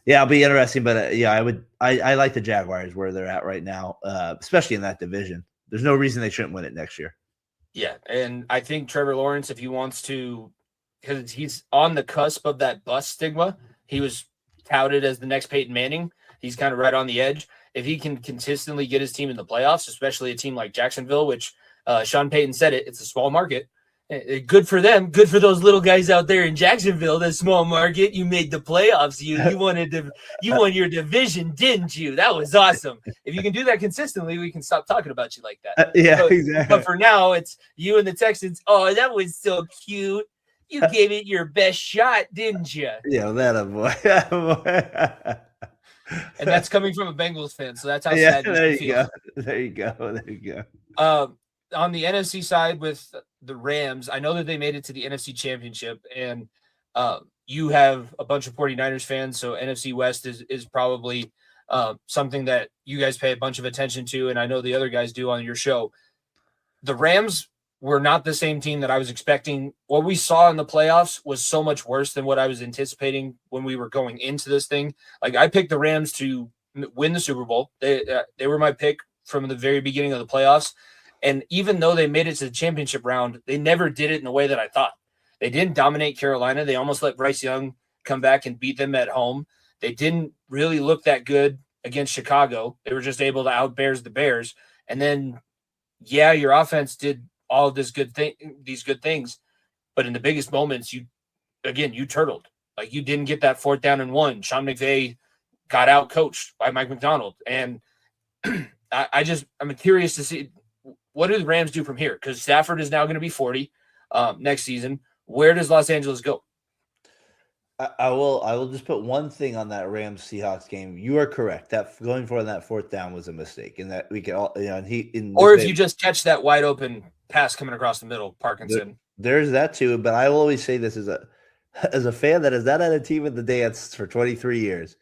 yeah, it'll be interesting. But I like the Jaguars where they're at right now, especially in that division. There's no reason they shouldn't win it next year. Yeah, and I think Trevor Lawrence, if he wants to, because he's on the cusp of that bust stigma. He was touted as the next Peyton Manning. He's kind of right on the edge. If he can consistently get his team in the playoffs, especially a team like Jacksonville, which Sean Payton said it's a small market. Good for them. Good for those little guys out there in Jacksonville. That small market. You made the playoffs. You won your division, didn't you? That was awesome. If you can do that consistently, we can stop talking about you like that. Exactly. But for now, it's you and the Texans. Oh, that was so cute. You gave it your best shot, didn't you? Yeah, that a boy. And that's coming from a Bengals fan, so that's how sad you feel. There you go. On the NFC side with the Rams, I know that they made it to the NFC Championship, and you have a bunch of 49ers fans, so NFC West is probably something that you guys pay a bunch of attention to, and I know the other guys do on your show. The Rams were not the same team that I was expecting. What we saw in the playoffs was so much worse than what I was anticipating when we were going into this thing. Like I picked the Rams to win the Super Bowl. They were my pick from the very beginning of the playoffs. And even though they made it to the championship round, they never did it in the way that I thought. They didn't dominate Carolina. They almost let Bryce Young come back and beat them at home. They didn't really look that good against Chicago. They were just able to out-Bears the Bears. And then yeah, your offense did all of these good things, but in the biggest moments, you turtled. Like, you didn't get that 4th down and 1. Sean McVay got out coached by Mike McDonald. And I'm curious to see, what do the Rams do from here? Because Stafford is now going to be 40 next season. Where does Los Angeles go? I will just put one thing on that Rams Seahawks game. You are correct. That going for that 4th down was a mistake, and that we could all, if you just catch that wide open pass coming across the middle, Parkinson. There's that too, but I will always say this as a fan that has not had a team in the dance for 23 years.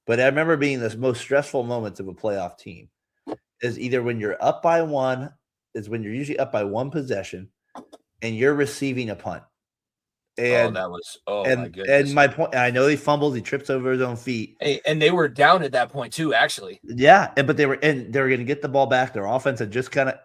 But I remember being the most stressful moments of a playoff team is either when you're up by one, is when you're usually up by one possession and you're receiving a punt. And my goodness. And my point, I know he fumbles, he trips over his own feet. Hey, and they were down at that point too, actually. Yeah, but they were going to get the ball back. Their offense had just kind of,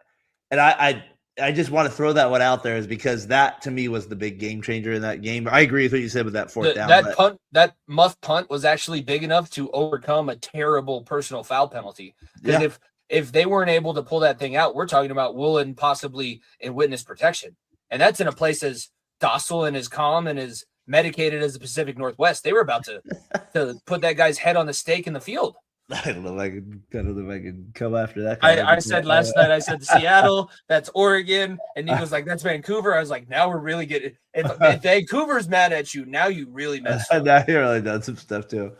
and I just want to throw that one out there is because that to me was the big game changer in that game. I agree with what you said with that 4th down. That muff punt was actually big enough to overcome a terrible personal foul penalty. Because if they weren't able to pull that thing out, we're talking about Woolen possibly in witness protection. And that's in a place as docile and as calm and as medicated as the Pacific Northwest. They were about to put that guy's head on the stake in the field. I don't know if I can come after that. I said last night, I said Seattle, that's Oregon. And he was like, that's Vancouver. I was like, now we're really getting, if Vancouver's mad at you, now you really messed up. Now he really done some stuff too.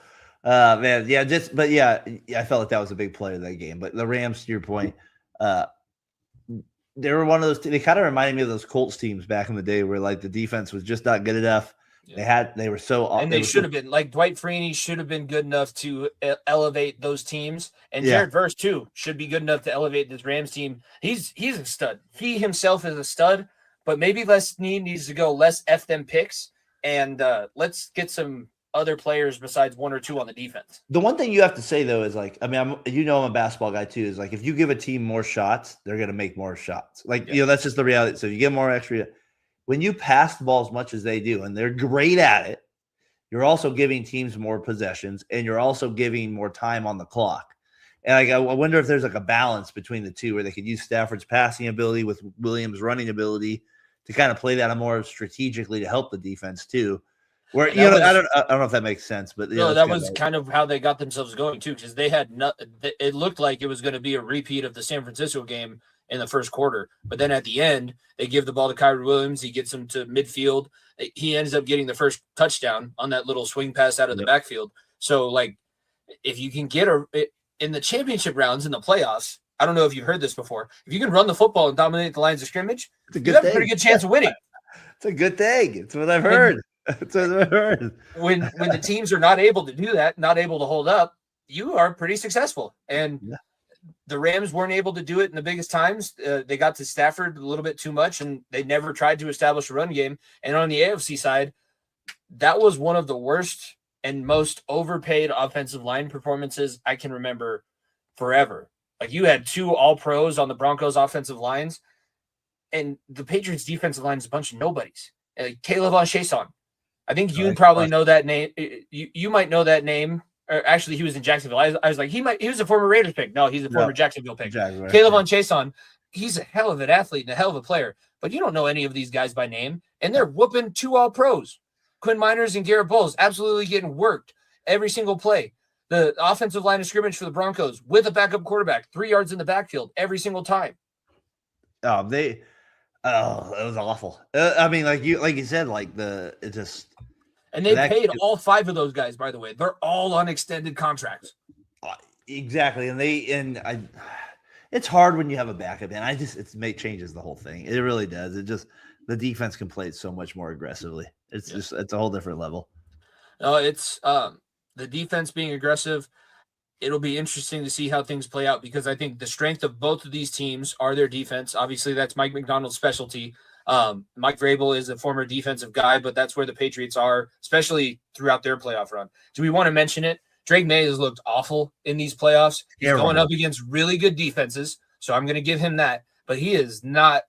Man, yeah, I felt like that was a big play in that game. But the Rams, to your point, they were one of those. They kind of reminded me of those Colts teams back in the day, where like the defense was just not good enough. Yeah. They were so, and they should have been like Dwight Freeney should have been good enough to elevate those teams, and Jared Verse too should be good enough to elevate this Rams team. He's a stud. He himself is a stud, but maybe Les Snead needs to go. Let's F them picks, and let's get some other players besides 1 or 2 on the defense. The one thing you have to say though is like, I mean, I'm a basketball guy too. Is like if you give a team more shots, they're going to make more shots. Like that's just the reality. So if you get more extra. When you pass the ball as much as they do, and they're great at it, you're also giving teams more possessions, and you're also giving more time on the clock. And I wonder if there's like a balance between the two, where they could use Stafford's passing ability with Williams' running ability to kind of play that more strategically to help the defense too. Where I don't know if that makes sense, but that was kind of how they got themselves going too, because they had it looked like it was going to be a repeat of the San Francisco game in the first quarter, but then at the end they give the ball to Kyrie Williams. He gets him to midfield. He ends up getting the first touchdown on that little swing pass out of the backfield. So like, if you can get in the championship rounds in the playoffs, I don't know if you've heard this before. If you can run the football and dominate the lines of scrimmage, you have a pretty good chance of winning. It's a good thing. It's what I've heard. When the teams are not able to do that, not able to hold up, you are pretty successful. And the Rams weren't able to do it in the biggest times. They got to Stafford a little bit too much, and they never tried to establish a run game. And on the AFC side, that was one of the worst and most overpaid offensive line performances I can remember forever. Like, you had 2 all-pros on the Broncos offensive lines, and the Patriots defensive line is a bunch of nobodies. Caleb on Chason. I think you probably know that name. You might know that name. Or actually, he was in Jacksonville. I was like, he was a former Raiders pick. No, he's a former Jacksonville pick. Caleb on Chason. He's a hell of an athlete and a hell of a player, but you don't know any of these guys by name, and they're whooping 2 all-pros. Quinn Miners and Garrett Bowles absolutely getting worked every single play. The offensive line of scrimmage for the Broncos with a backup quarterback, 3 yards in the backfield every single time. It was awful. I mean, like you said, and they paid all 5 of those guys, by the way. They're all on extended contracts. Exactly. It's hard when you have a backup, and it changes the whole thing. It really does. The defense can play it so much more aggressively. It's a whole different level. No, it's the defense being aggressive. It'll be interesting to see how things play out, because I think the strength of both of these teams are their defense. Obviously, that's Mike McDonald's specialty. Mike Vrabel is a former defensive guy, but that's where the Patriots are, especially throughout their playoff run. Do we want to mention it? Drake May has looked awful in these playoffs. He's going up against really good defenses, so I'm going to give him that. But he is not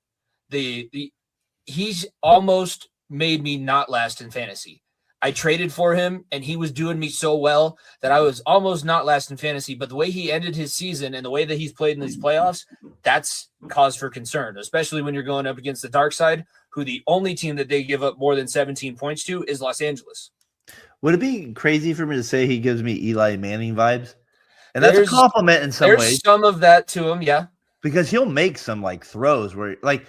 he's almost made me not last in fantasy. I traded for him, and he was doing me so well that I was almost not last in fantasy. But the way he ended his season and the way that he's played in these playoffs, that's cause for concern, especially when you're going up against the dark side, who the only team that they give up more than 17 points to is Los Angeles. Would it be crazy for me to say he gives me Eli Manning vibes? And that's a compliment in some ways. There's some of that to him, yeah. Because he'll make some like throws where like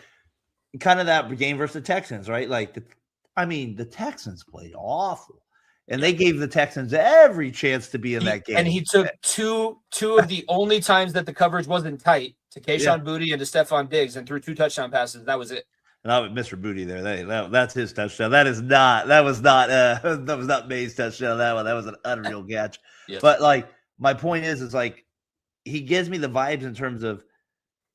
kind of that game versus the Texans, right? Like the Texans played awful. And they gave the Texans every chance to be in that game. And he took two of the only times that the coverage wasn't tight to Kayshon Boutte and to Stephon Diggs and threw 2 touchdown passes. That was it. And I Mr. Boutte there. That's his touchdown. That was not May's touchdown. That was an unreal catch. Yes. But like my point is like he gives me the vibes in terms of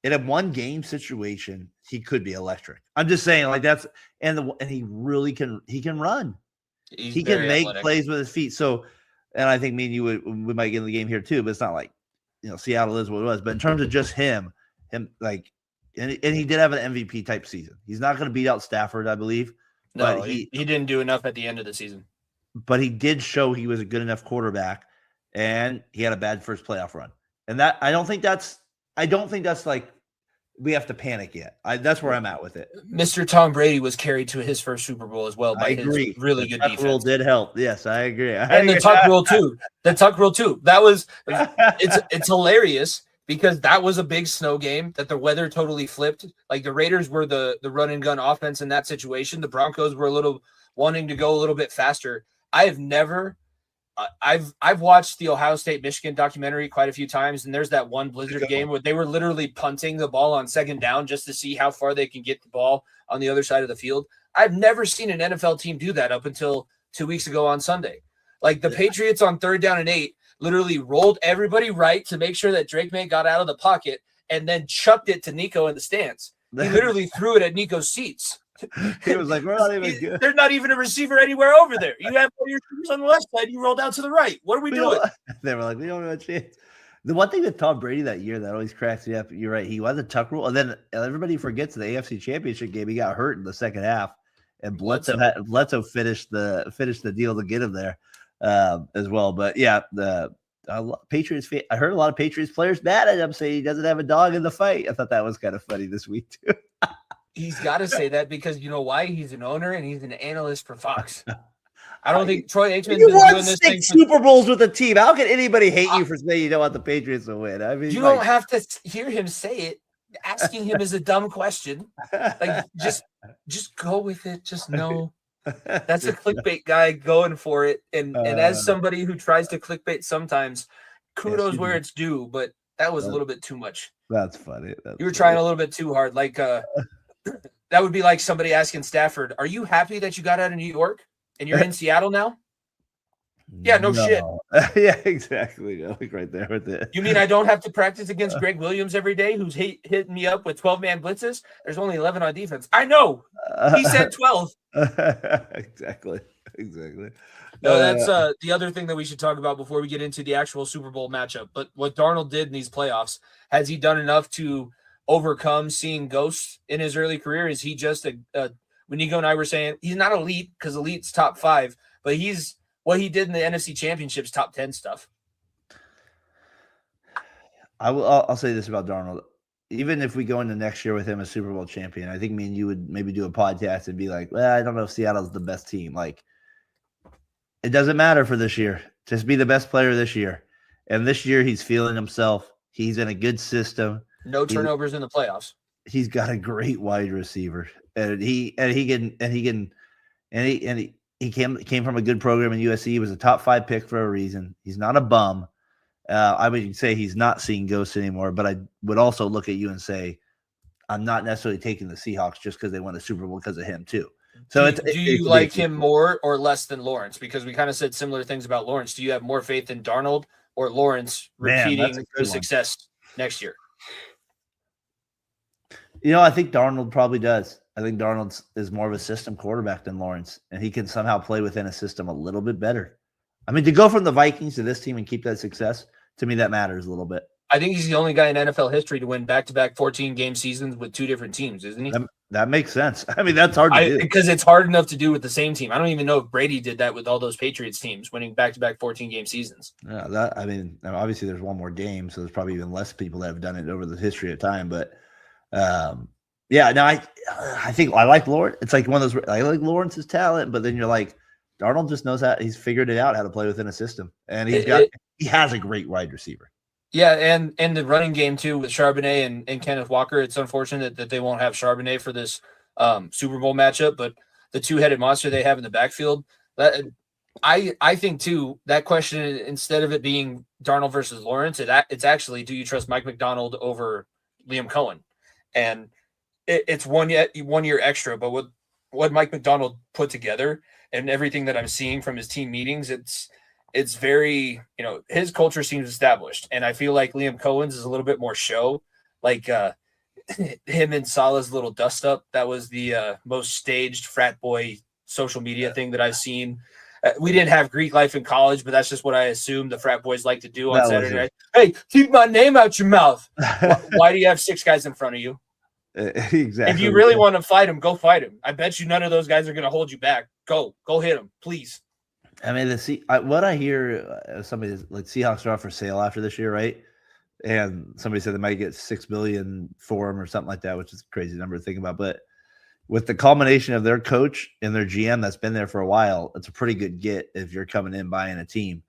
in a one game situation, he could be electric. I'm just saying like that's and he really can run. He can make plays with his feet. So, and I think me and you we might get in the game here too, but it's not like, Seattle is what it was. But in terms of just him like, and he did have an MVP type season. He's not going to beat out Stafford, I believe. No, but he didn't do enough at the end of the season. But he did show he was a good enough quarterback, and he had a bad first playoff run. And that I don't think that's like we have to panic yet. That's where I'm at with it. Mr. Tom Brady was carried to his first Super Bowl as well by his really good defense. The Tuck rule did help. Yes, I agree. The Tuck rule too. The Tuck rule too. That was it's hilarious because that was a big snow game that the weather totally flipped. Like the Raiders were the run and gun offense in that situation. The Broncos were wanting to go a little bit faster. I've watched the Ohio State Michigan documentary quite a few times, and there's that one blizzard game where they were literally punting the ball on second down just to see how far they can get the ball on the other side of the field. I've never seen an NFL team do that up until 2 weeks ago on Sunday. Like the Patriots on 3rd down and 8 literally rolled everybody right to make sure that Drake May got out of the pocket and then chucked it to Nico in the stands. He literally threw it at Nico's seats. He was like, we're not even good. There's not even a receiver anywhere over there. You have all your receivers on the left side. You rolled out to the right. What are we doing? They were like, we don't have a chance. The one thing with Tom Brady that year that always cracks me up, you're right, he was a Tuck rule. And then everybody forgets the AFC Championship game. He got hurt in the second half. And Bledsoe finished the deal to get him there as well. But yeah, the Patriots. I heard a lot of Patriots players mad at him saying he doesn't have a dog in the fight. I thought that was kind of funny this week too. He's got to say that because you know why? He's an owner and he's an analyst for Fox. I don't think Troy Aikman's been doing this thing. 6 Super Bowls with the team. How can anybody hate you for saying you don't want the Patriots to win? I mean, you don't have to hear him say it. Asking him is a dumb question. Like just go with it. Just know that's a clickbait guy going for it. And as somebody who tries to clickbait sometimes, kudos where it's due. But that was a little bit too much. That's funny. You were trying a little bit too hard. Like that would be like somebody asking Stafford, "Are you happy that you got out of New York and you're in Seattle now?" Yeah, no shit. Yeah, exactly. Like right there with it. You mean I don't have to practice against Greg Williams every day, who's hitting me up with 12-man blitzes? There's only 11 on defense. I know. He said 12. Exactly. No, that's the other thing that we should talk about before we get into the actual Super Bowl matchup. But what Darnold did in these playoffs, has he done enough to overcome seeing ghosts in his early career? Is he just when Nico and I were saying he's not elite because elite's top 5, but he's what he did in the NFC Championships, top 10 stuff. I'll say this about Darnold. Even if we go into next year with him as Super Bowl champion, I think me and you would maybe do a podcast and be like, well, I don't know if Seattle's the best team. Like, it doesn't matter for this year. Just be the best player this year. And this year he's feeling himself. He's in a good system. No turnovers in the playoffs. He's got a great wide receiver. He came from a good program in USC. He was a top 5 pick for a reason. He's not a bum. I would say he's not seeing ghosts anymore, but I would also look at you and say, I'm not necessarily taking the Seahawks just because they won the Super Bowl because of him too. So do you like him more or less than Lawrence? Because we kind of said similar things about Lawrence. Do you have more faith in Darnold or Lawrence repeating the success next year? I think Darnold probably does. I think Darnold is more of a system quarterback than Lawrence, and he can somehow play within a system a little bit better. I mean, to go from the Vikings to this team and keep that success, to me, that matters a little bit. I think he's the only guy in NFL history to win back-to-back 14-game seasons with 2 different teams, isn't he? That makes sense. I mean, that's hard to do. Because it's hard enough to do with the same team. I don't even know if Brady did that with all those Patriots teams, winning back-to-back 14-game seasons. Yeah, I mean, obviously there's one more game, so there's probably even less people that have done it over the history of time. But yeah, no, I think I like Lawrence. It's like one of those. I like Lawrence's talent, but then you're like, Darnold just knows how. He's figured it out how to play within a system, and he has a great wide receiver. Yeah, and the running game too with Charbonnet and Kenneth Walker. It's unfortunate that they won't have Charbonnet for this Super Bowl matchup, but the two-headed monster they have in the backfield. That I think too. That question, instead of it being Darnold versus Lawrence, it's actually, do you trust Mike Macdonald over Liam Cohen? And it's 1 year extra, but what Mike Macdonald put together and everything that I'm seeing from his team meetings, it's very, his culture seems established. And I feel like Liam Cohen's is a little bit more show, like him and Salah's little dust up. That was the most staged frat boy social media thing that I've seen. We didn't have Greek life in college, but that's just what I assumed the frat boys like to do on Saturday night. Hey, keep my name out your mouth. Why do you have 6 guys in front of you? Exactly. If you really want to fight him, go fight him. I bet you none of those guys are going to hold you back. Go hit him, please. I mean, what I hear, somebody like Seahawks are up for sale after this year, right? And somebody said they might get $6 billion for him or something like that, which is a crazy number to think about. But with the culmination of their coach and their GM that's been there for a while, it's a pretty good get if you're coming in buying a team.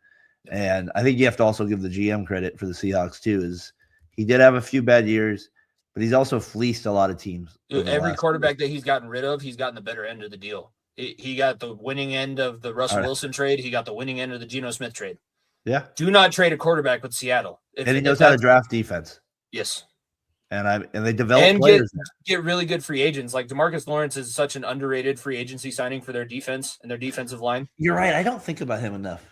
And I think you have to also give the GM credit for the Seahawks too. Is he did have a few bad years, but he's also fleeced a lot of teams. Every quarterback that he's gotten rid of, he's gotten the better end of the deal. He got the winning end of the Russell Wilson trade. He got the winning end of the Geno Smith trade. Yeah. Do not trade a quarterback with Seattle. And he knows how to draft defense. Yes. And they develop players. Get really good free agents. Like DeMarcus Lawrence is such an underrated free agency signing for their defense and their defensive line. You're right. I don't think about him enough.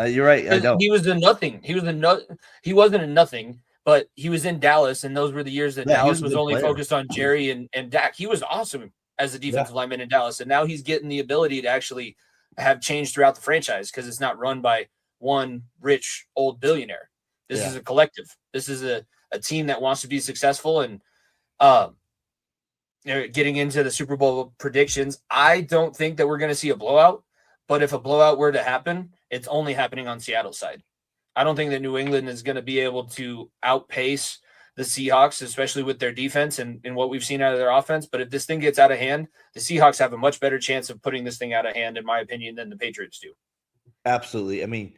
You're right. I don't. He was a nothing. He wasn't a nothing, but he was in Dallas, and those were the years that Dallas was only focused on Jerry and Dak. He was awesome as a defensive lineman in Dallas, and now he's getting the ability to actually have change throughout the franchise because it's not run by one rich old billionaire. This is a collective. This is a team that wants to be successful. And getting into the Super Bowl predictions, I don't think that we're going to see a blowout, but if a blowout were to happen, it's only happening on Seattle's side. I don't think that New England is going to be able to outpace the Seahawks, especially with their defense and what we've seen out of their offense. But if this thing gets out of hand, the Seahawks have a much better chance of putting this thing out of hand, in my opinion, than the Patriots do. Absolutely. I mean,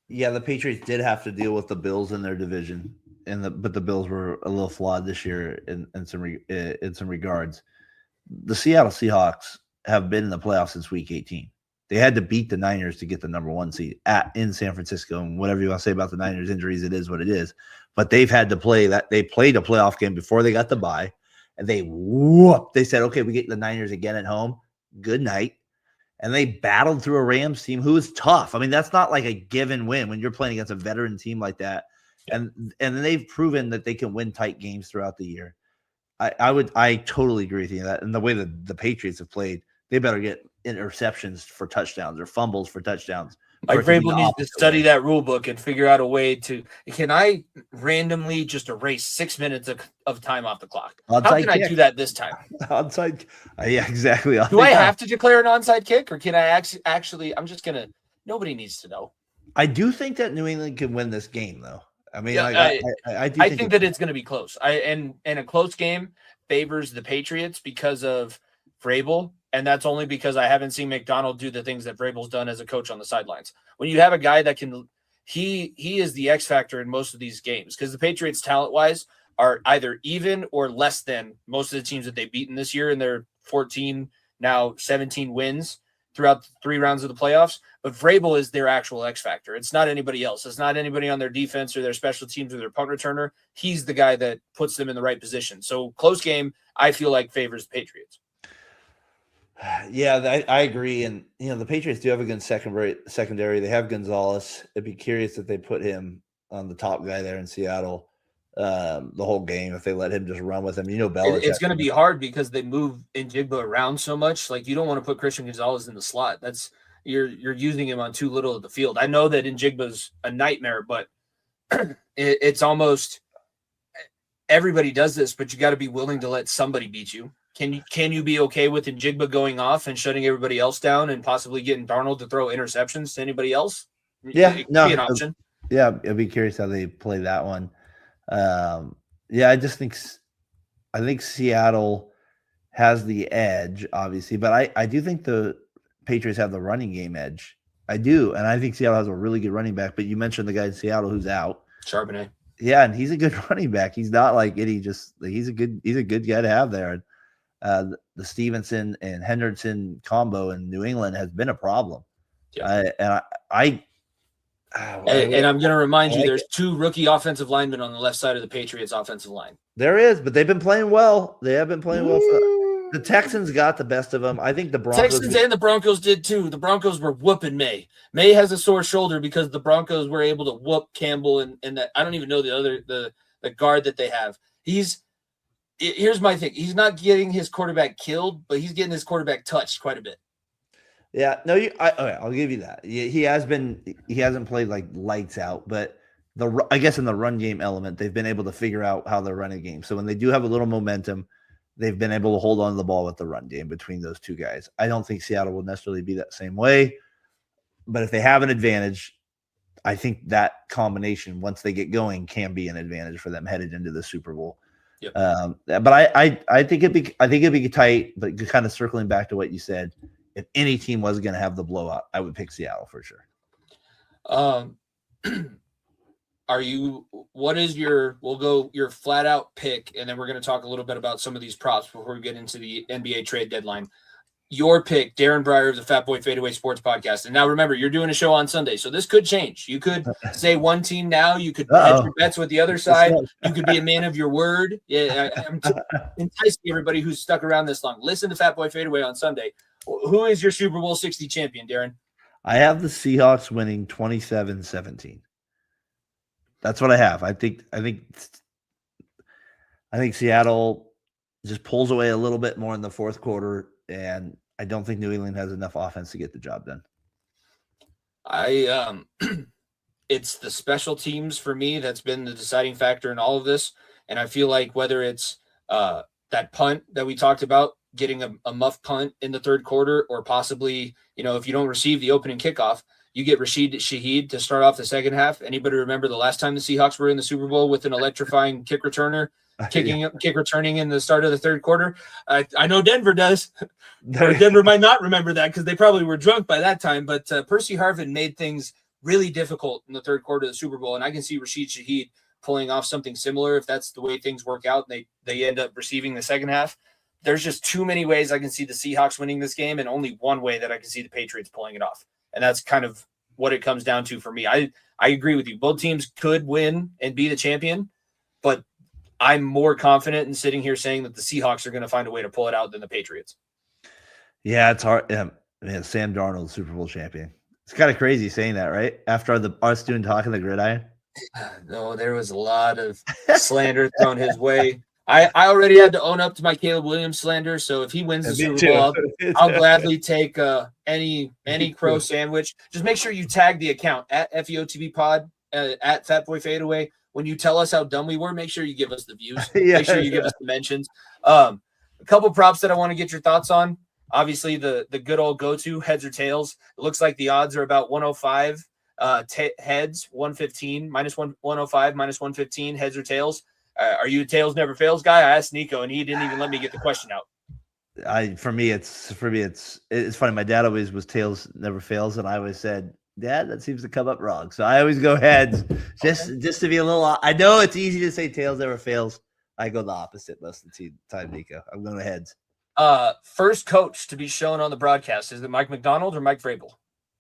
yeah, the Patriots did have to deal with the Bills in their division, but the Bills were a little flawed this year in some regards. The Seattle Seahawks have been in the playoffs since Week 18. They had to beat the Niners to get the number 1 seed in San Francisco. And whatever you want to say about the Niners injuries, it is what it is. But they've had to play that. They played a playoff game before they got the bye, and they whooped. They said, "Okay, we get the Niners again at home. Good night." And they battled through a Rams team who is tough. I mean, that's not like a given win when you're playing against a veteran team like that. And they've proven that they can win tight games throughout the year. I totally agree with you that. And the way that the Patriots have played, they better get interceptions for touchdowns or fumbles for touchdowns. Like Vrabel needs to study that rule book and figure out a way to. Can I randomly just erase 6 minutes of time off the clock? How can I do that this time? Onside, yeah, exactly. Do I have to declare an onside kick, or can I actually? I'm just gonna. Nobody needs to know. I do think that New England can win this game, though. I mean, I think that it's going to be close. And a close game favors the Patriots because of Vrabel. And that's only because I haven't seen McDonald do the things that Vrabel's done as a coach on the sidelines. When you have a guy that can, he is the X factor in most of these games because the Patriots talent-wise are either even or less than most of the teams that they've beaten this year in their 14, now 17 wins throughout the 3 rounds of the playoffs. But Vrabel is their actual X factor. It's not anybody else. It's not anybody on their defense or their special teams or their punt returner. He's the guy that puts them in the right position. So close game, I feel like favors the Patriots. Yeah, I agree. And, the Patriots do have a good secondary. They have Gonzalez. I'd be curious if they put him on the top guy there in Seattle the whole game, if they let him just run with him. Belichick. It's going to be hard because they move Njigba around so much. Like, you don't want to put Christian Gonzalez in the slot. You're using him on too little of the field. I know that Njigba's a nightmare, but it's almost everybody does this, but you got to be willing to let somebody beat you. Can you be okay with Njigba going off and shutting everybody else down and possibly getting Darnold to throw interceptions to anybody else? Yeah, it could be an option. Yeah, I'd be curious how they play that one. Yeah, I think Seattle has the edge, obviously, but I do think the Patriots have the running game edge. I do, and I think Seattle has a really good running back. But you mentioned the guy in Seattle who's out, Charbonnet. Yeah, and he's a good running back. He's not like he's a good guy to have there. The Stevenson and Henderson combo in New England has been a problem. Yeah, and I'm going to remind you, there's 2 rookie offensive linemen on the left side of the Patriots offensive line. There is, but they've been playing well. They have been playing well. The Texans got the best of them. I think the Broncos. Texans and the Broncos did too. The Broncos were whooping May. May has a sore shoulder because the Broncos were able to whoop Campbell and that. I don't even know the guard that they have. Here's my thing. He's not getting his quarterback killed, but he's getting his quarterback touched quite a bit. Yeah, no, I'll give you that. He hasn't played like lights out, but I guess in the run game element, they've been able to figure out how they're running game. So when they do have a little momentum, they've been able to hold on to the ball with the run game between those two guys. I don't think Seattle will necessarily be that same way, but if they have an advantage, I think that combination, once they get going, can be an advantage for them headed into the Super Bowl. Yep. But I think it'd be tight. But kind of circling back to what you said, if any team was going to have the blowout, I would pick Seattle for sure. We'll go your flat out pick, and then we're going to talk a little bit about some of these props before we get into the NBA trade deadline. Your pick, Daren Briare of the Fatboy Fadeaway Sports Podcast. And now remember, you're doing a show on Sunday, so this could change. You could say one team now. You could hedge your bets with the other side. You could be a man of your word. Yeah, I'm enticing everybody who's stuck around this long. Listen to Fatboy Fadeaway on Sunday. Who is your Super Bowl 60 champion, Daren? I have the Seahawks winning 27-17. That's what I have. I think Seattle just pulls away a little bit more in the fourth quarter, and I don't think New England has enough offense to get the job done. It's the special teams for me that's been the deciding factor in all of this, and I feel like whether it's that punt that we talked about, getting a muff punt in the third quarter, or possibly, if you don't receive the opening kickoff, you get Rashid Shaheed to start off the second half. Anybody remember the last time the Seahawks were in the Super Bowl with an electrifying kick returner, kick returning in the start of the third quarter? I know Denver does. Denver might not remember that because they probably were drunk by that time. But Percy Harvin made things really difficult in the third quarter of the Super Bowl, and I can see Rashid Shaheed pulling off something similar if that's the way things work out and they end up receiving the second half. There's just too many ways I can see the Seahawks winning this game, and only one way that I can see the Patriots pulling it off. And that's kind of what it comes down to for me. I agree with you. Both teams could win and be the champion, but I'm more confident in sitting here saying that the Seahawks are going to find a way to pull it out than the Patriots. Yeah, it's hard. Yeah, man, Sam Darnold, Super Bowl champion. It's kind of crazy saying that, right? After us doing Talk on the Gridiron. No, there was a lot of slander thrown his way. I already had to own up to my Caleb Williams slander, so if he wins the Super Bowl, I'll gladly take any crow sandwich. Just make sure you tag the account at FEOTB Pod, at Fatboy Fadeaway. When you tell us how dumb we were, make sure you give us the views. Make sure you give us the mentions. A couple props that I want to get your thoughts on. Obviously, the good old go-to, heads or tails. It looks like the odds are about 105. Heads, 115, minus 105, minus 115, heads or tails. Are you a tails never fails guy? I asked Nico, and he didn't even let me get the question out. For me, it's funny. My dad always was tails never fails, and I always said, Dad, that seems to come up wrong. So I always go heads, just to be a little. I know it's easy to say tails never fails. I go the opposite most of the time, Nico. I'm going to heads. First coach to be shown on the broadcast, is it Mike McDonald or Mike Vrabel?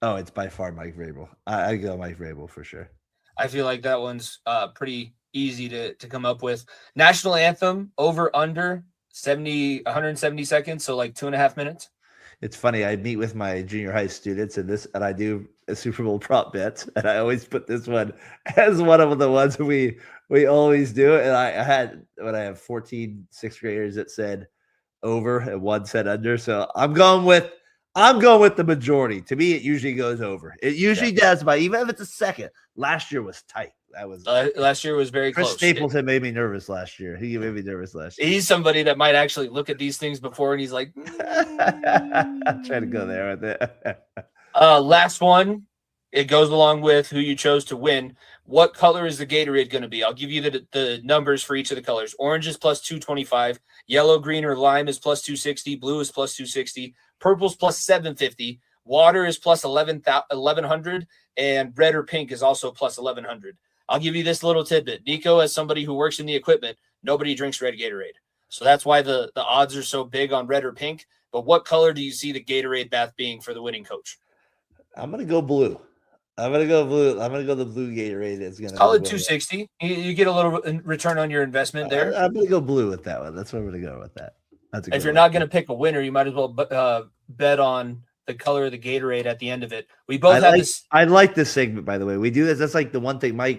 Oh, it's by far Mike Vrabel. I go Mike Vrabel for sure. I feel like that one's pretty easy to come up with. National anthem over under 170 seconds, so like 2.5 minutes. It's funny. I meet with my junior high students and I do a Super Bowl prop bets, and I always put this one as one of the ones we always do. And I have 14 sixth graders that said over and one said under. So I'm going with I'm going with the majority. To me, it usually goes over. It usually does, but even if it's a second. Last year was tight. That was last year was very Chris close. Staples had made me nervous last year. He made me nervous last year. He's somebody that might actually look at these things before, and he's like, I'm trying to go there with it. Last one. It goes along with who you chose to win. What color is the Gatorade going to be? I'll give you the numbers for each of the colors. Orange is plus 225. Yellow, green, or lime is plus 260. Blue is plus 260. Purple's plus 750. Water is plus 1100. And red or pink is also plus 1100. I'll give you this little tidbit. Nico, as somebody who works in the equipment, nobody drinks red Gatorade. So that's why the odds are so big on red or pink. But what color do you see the Gatorade bath being for the winning coach? I'm going to go blue. I'm going to go blue. I'm going to go the blue Gatorade. It's going to call it 260. You get a little return on your investment there. I'm going to go blue with that one. That's what I'm going to go with that. If you're not going to pick a winner, you might as well bet on the color of the Gatorade at the end of it. We both have this. I like this segment, by the way. We do this. That's like the one thing my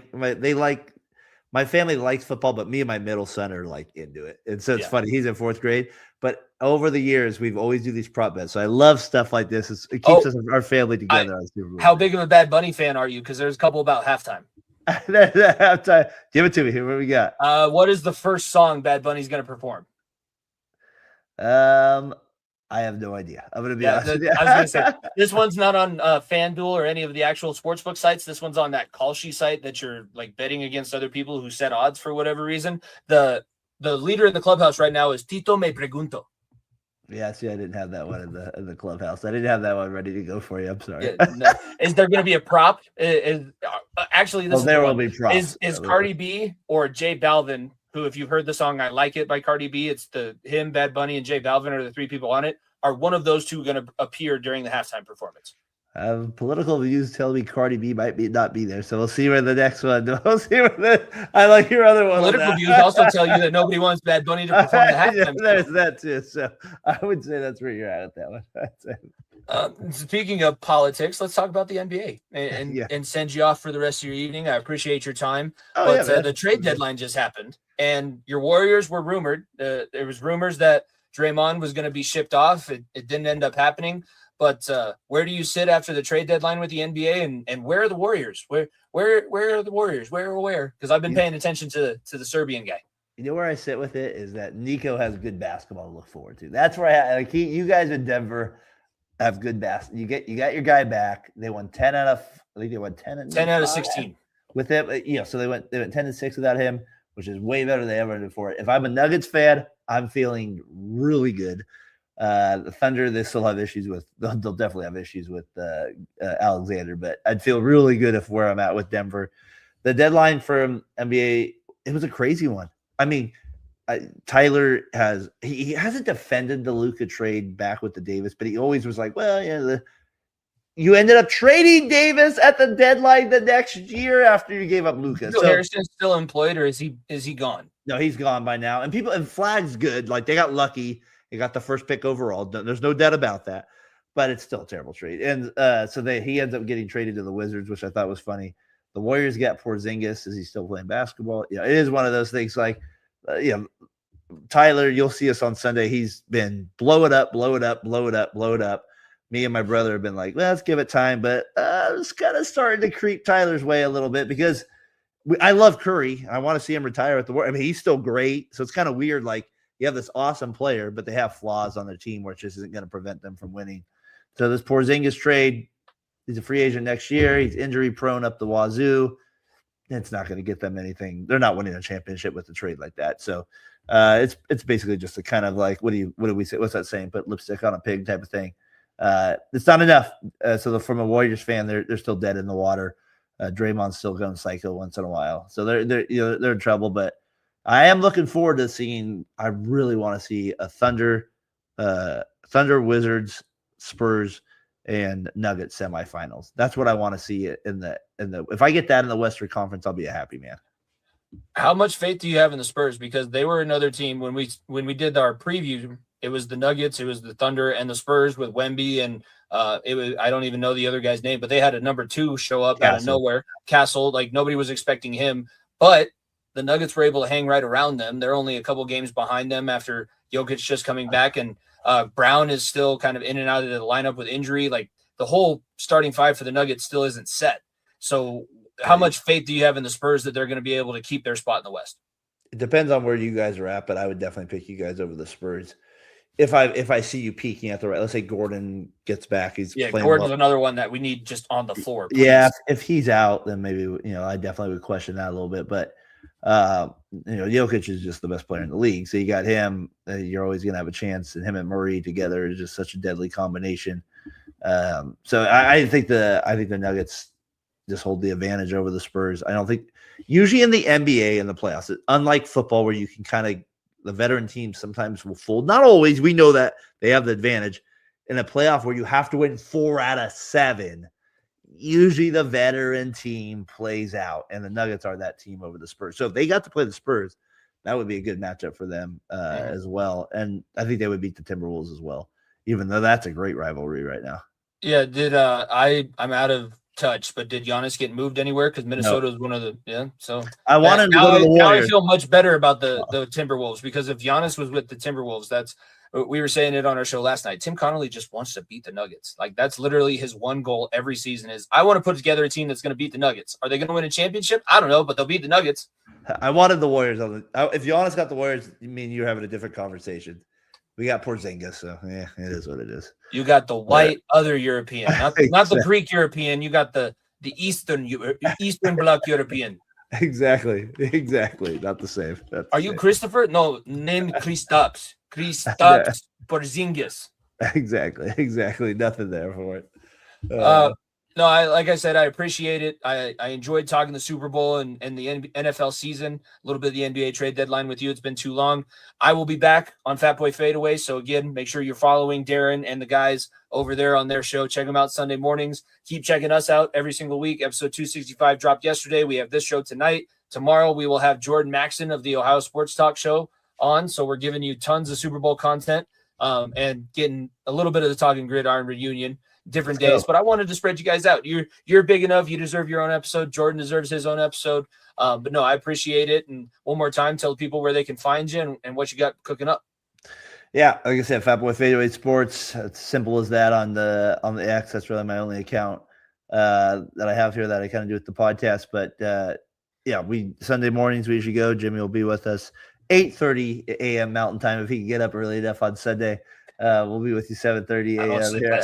family likes football, but me and my middle son are like into it. And so it's funny. He's in 4th grade, but over the years, we've always do these prop bets. So I love stuff like this. It keeps our family together. How big of a Bad Bunny fan are you? Because there's a couple about halftime. Halftime. Give it to me. Here, what we got? What is the first song Bad Bunny's going to perform? I have no idea. I'm going to be honest. I was going to say, this one's not on FanDuel or any of the actual sportsbook sites. This one's on that Kalshi site that you're like betting against other people who set odds for whatever reason. The leader in the clubhouse right now is Tito Me Pregunto. Yeah, see, I didn't have that one in the clubhouse. I didn't have that one ready to go for you. I'm sorry. No. Is there going to be a prop? Actually, there will be props. Is Cardi B or J Balvin, who, if you've heard the song "I Like It" by Cardi B, it's him, Bad Bunny, and J Balvin are the 3 people on it. Are one of those 2 going to appear during the halftime performance? Political views tell me Cardi B might not be there, so we'll see where the next one. We'll see where I like your other one. Political views also tell you that nobody wants Bad Bunny to perform the halftime. There's that too. So I would say that's where you're at that one. Speaking of politics, let's talk about the NBA and send you off for the rest of your evening. I appreciate your time, but the trade deadline just happened, and your Warriors were rumored. There was rumors that Draymond was going to be shipped off. It didn't end up happening. But where do you sit after the trade deadline with the NBA, and where are the Warriors? Where are the Warriors? Where? Because I've been paying attention to the Serbian guy. You know where I sit with it is that Nico has good basketball to look forward to. That's where you guys in Denver have good basketball. You got your guy back. They won 10 out of 16 with him. So they went 10-6 without him, which is way better than they ever did before. If I'm a Nuggets fan, I'm feeling really good. The Thunder, they still have issues with. They'll definitely have issues with Alexander, but I'd feel really good if where I'm at with Denver. The deadline for NBA, it was a crazy one. I mean, Tyler he hasn't defended the Luka trade back with the Davis, but he always was like, well, you ended up trading Davis at the deadline the next year after you gave up Luka. So Harrison's still employed, or is he gone? No, he's gone by now. And Flag's good. Like, they got lucky. They got the first pick overall. There's no doubt about that, but it's still a terrible trade. And so he ends up getting traded to the Wizards, which I thought was funny. The Warriors got Porzingis. Is he still playing basketball? Yeah, it is one of those things. Like, Tyler, you'll see us on Sunday. He's been blow it up. Me and my brother have been like, well, let's give it time, but it's kind of starting to creep Tyler's way a little bit because I love Curry. I want to see him retire at the Warriors. I mean, he's still great, so it's kind of weird. Like, you have this awesome player, but they have flaws on their team, which just isn't going to prevent them from winning. So this Porzingis trade, he's a free agent next year. He's injury prone up the wazoo. It's not going to get them anything. They're not winning a championship with a trade like that. So it's basically just a kind of like, what do we say? What's that saying? Put lipstick on a pig type of thing. It's not enough. So from a Warriors fan, they're still dead in the water. Draymond's still going psycho once in a while. So they're in trouble, but I am looking forward to seeing. I really want to see a Thunder, Wizards, Spurs, and Nuggets semifinals. That's what I want to see in the. If I get that in the Western Conference, I'll be a happy man. How much faith do you have in the Spurs? Because they were another team when we did our preview. It was the Nuggets, it was the Thunder, and the Spurs with Wemby, and it was, I don't even know the other guy's name, but they had a number 2 show up out of nowhere. Castle, like, nobody was expecting him, but the Nuggets were able to hang right around them. They're only a couple games behind them after Jokic just coming back, and Brown is still kind of in and out of the lineup with injury. Like the whole starting five for the Nuggets still isn't set. So how much faith do you have in the Spurs that they're going to be able to keep their spot in the West? It depends on where you guys are at, but I would definitely pick you guys over the Spurs. If I see you peaking at the right, let's say Gordon gets back, he's playing Gordon's well. Another one that we need just on the floor. Please. Yeah, if he's out, then maybe I definitely would question that a little bit. But Jokic is just the best player in the league, so you got him. You're always going to have a chance, and him and Murray together is just such a deadly combination. So I think the Nuggets just hold the advantage over the Spurs. I don't think usually in the NBA and the playoffs, unlike football where you can kind of the veteran teams sometimes will fold. Not always. We know that they have the advantage in a playoff where you have to win 4 out of 7. Usually the veteran team plays out, and the Nuggets are that team over the Spurs. So if they got to play the Spurs, that would be a good matchup for them as well. And I think they would beat the Timberwolves as well, even though that's a great rivalry right now. Yeah. I'm out of touch, but did Giannis get moved anywhere? Because Minnesota is one of the So I wanted to go to the Warriors. Now I feel much better about the Timberwolves, because if Giannis was with the Timberwolves, we were saying it on our show last night. Tim Connolly just wants to beat the Nuggets. Like that's literally his one goal every season is I want to put together a team that's going to beat the Nuggets. Are they going to win a championship? I don't know, but they'll beat the Nuggets. I wanted the Warriors if Giannis got the Warriors, I mean you're having a different conversation. We got Porzingis, so yeah, it is what it is. You got the white other European, not the Greek European. You got the Eastern Bloc European. Exactly. Not the same. Are you Christopher? No, name Kristaps Porzingis. Exactly. Nothing there for it. No, like I said, I appreciate it. I enjoyed talking the Super Bowl and the NFL season, a little bit of the NBA trade deadline with you. It's been too long. I will be back on Fatboy Fadeaway. So again, make sure you're following Daren and the guys over there on their show. Check them out Sunday mornings. Keep checking us out every single week. Episode 265 dropped yesterday. We have this show tonight. Tomorrow we will have Jordan Maxson of the Ohio Sports Talk Show on. So we're giving you tons of Super Bowl content and getting a little bit of the Talking Gridiron reunion. Different days, but I wanted to spread you guys out. You're big enough. You deserve your own episode. Jordan deserves his own episode. But no, I appreciate it. And one more time, tell people where they can find you and what you got cooking up. Yeah, like I said, Fatboy Fadeaway Sports. It's simple as that on the X. That's really my only account that I have here that I kind of do with the podcast. But we Sunday mornings we usually go. Jimmy will be with us 8:30 a.m. Mountain Time if he can get up early enough on Sunday. We'll be with you 7:30 a.m. here.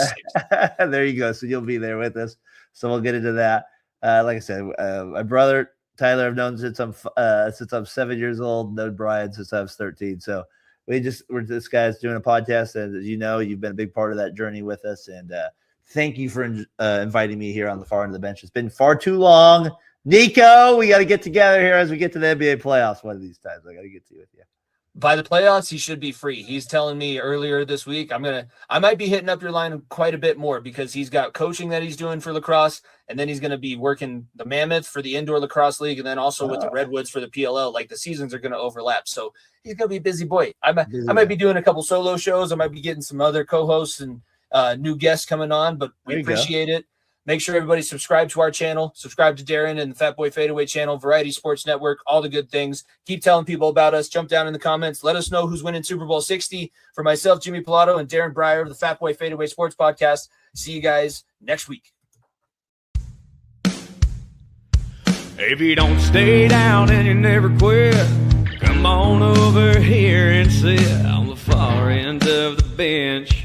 There you go. So you'll be there with us. So we'll get into that. Like I said, my brother Tyler I've known since I'm 7 years old. Known Brian since I was 13. So this guy's doing a podcast, and as you know, you've been a big part of that journey with us. And thank you for inviting me here on the far end of the bench. It's been far too long. Nico, we got to get together here as we get to the NBA playoffs one of these times. I got to get to you with you. By the playoffs, he should be free. He's telling me earlier this week, I might be hitting up your line quite a bit more because he's got coaching that he's doing for lacrosse, and then he's going to be working the Mammoth for the Indoor Lacrosse League, and then also with the Redwoods for the PLL. Like the seasons are going to overlap, so he's going to be a busy boy. I might be doing a couple solo shows. I might be getting some other co-hosts and new guests coming on, but we appreciate it. Make sure everybody subscribe to our channel. Subscribe to Daren and the Fatboy Fadeaway channel, Variety Sports Network, all the good things. Keep telling people about us. Jump down in the comments. Let us know who's winning Super Bowl 60. For myself, Jimmy Pilato, and Daren Briare of the Fatboy Fadeaway Sports Podcast. See you guys next week. If you don't stay down and you never quit, come on over here and sit on the far end of the bench.